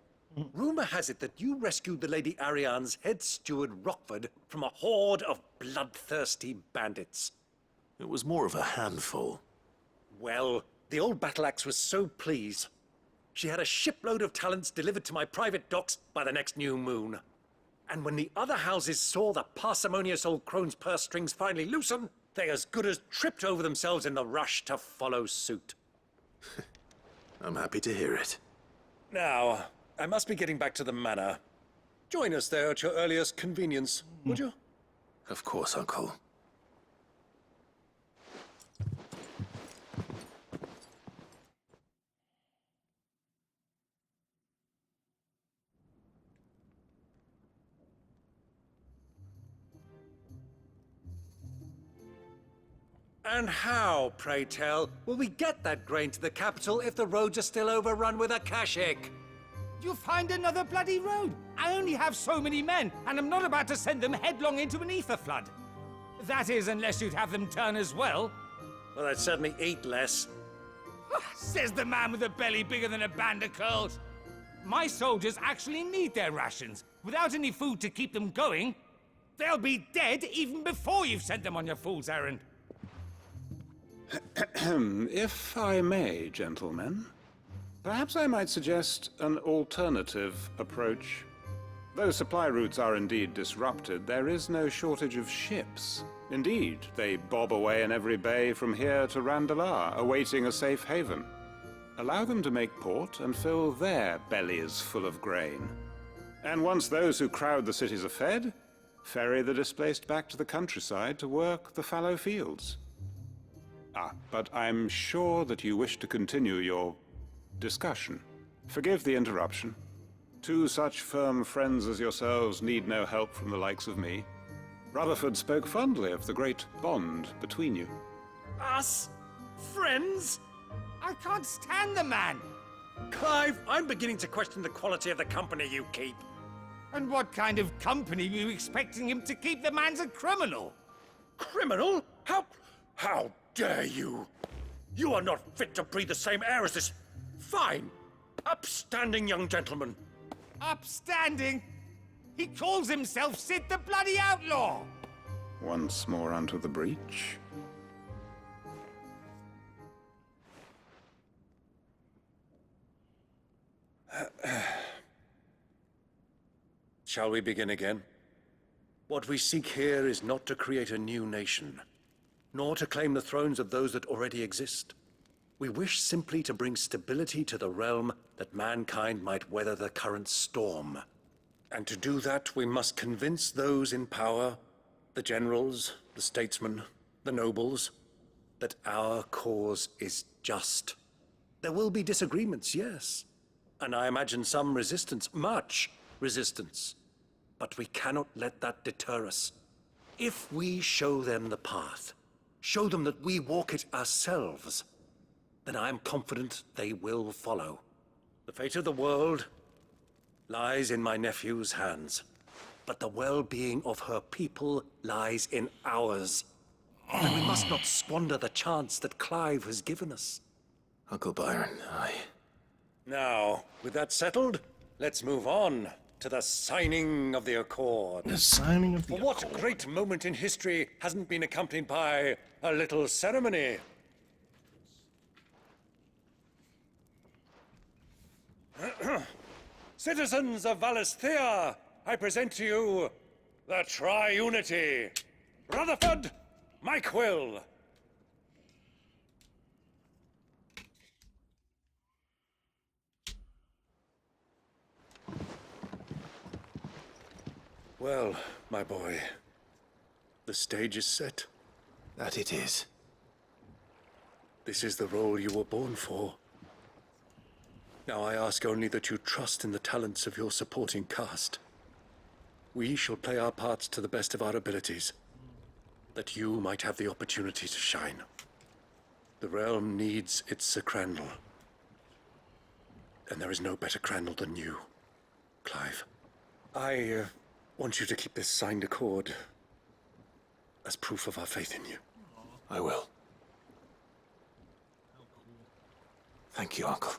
Rumor has it that you rescued the Lady Ariane's head steward Rockford from a horde of bloodthirsty bandits. It was more of a handful. Well, the old battle axe was so pleased. She had a shipload of talents delivered to my private docks by the next new moon. And when the other houses saw the parsimonious old crone's purse strings finally loosen, they as good as tripped over themselves in the rush to follow suit. I'm happy to hear it. Now, I must be getting back to the manor. Join us there at your earliest convenience, would you? Of course, Uncle. And how, pray tell, will we get that grain to the capital if the roads are still overrun with Akashic? You'll find another bloody road. I only have so many men, and I'm not about to send them headlong into an ether flood. That is, unless you'd have them turn as well. Well, I'd certainly eat less. Says the man with a belly bigger than a band of curls. My soldiers actually need their rations. Without any food to keep them going, they'll be dead even before you've sent them on your fool's errand. If I may, gentlemen, perhaps I might suggest an alternative approach. Though supply routes are indeed disrupted, there is no shortage of ships. Indeed, they bob away in every bay from here to Randalar, awaiting a safe haven. Allow them to make port and fill their bellies full of grain. And once those who crowd the cities are fed, ferry the displaced back to the countryside to work the fallow fields. But I'm sure that you wish to continue your discussion. Forgive the interruption. Two such firm friends as yourselves need no help from the likes of me. Rutherford spoke fondly of the great bond between you. Us? Friends? I can't stand the man! Clive, I'm beginning to question the quality of the company you keep. And what kind of company were you expecting him to keep? The man's a criminal! Criminal? How dare you? You are not fit to breathe the same air as this fine, upstanding young gentleman. Upstanding? He calls himself Sid the Bloody Outlaw! Once more onto the breach. Shall we begin again? What we seek here is not to create a new nation, nor to claim the thrones of those that already exist. We wish simply to bring stability to the realm that mankind might weather the current storm. And to do that, we must convince those in power, the generals, the statesmen, the nobles, that our cause is just. There will be disagreements, yes. And I imagine some resistance, much resistance. But we cannot let that deter us. If we show them the path, show them that we walk it ourselves, then I am confident they will follow. The fate of the world lies in my nephew's hands, but the well-being of her people lies in ours. And we must not squander the chance that Clive has given us. Uncle Byron, Now, with that settled, let's move on to the signing of the Accord. The signing of the What great moment in history hasn't been accompanied by a little ceremony? Citizens of Valisthea, I present to you the Tri-Unity. Rutherford, Mike Will. Well, my boy, the stage is set. That it is. This is the role you were born for. Now I ask only that you trust in the talents of your supporting cast. We shall play our parts to the best of our abilities, that you might have the opportunity to shine. The realm needs its Sir Crandall. And there is no better Crandall than you, Clive. I want you to keep this signed accord as proof of our faith in you. I will. Thank you, Uncle.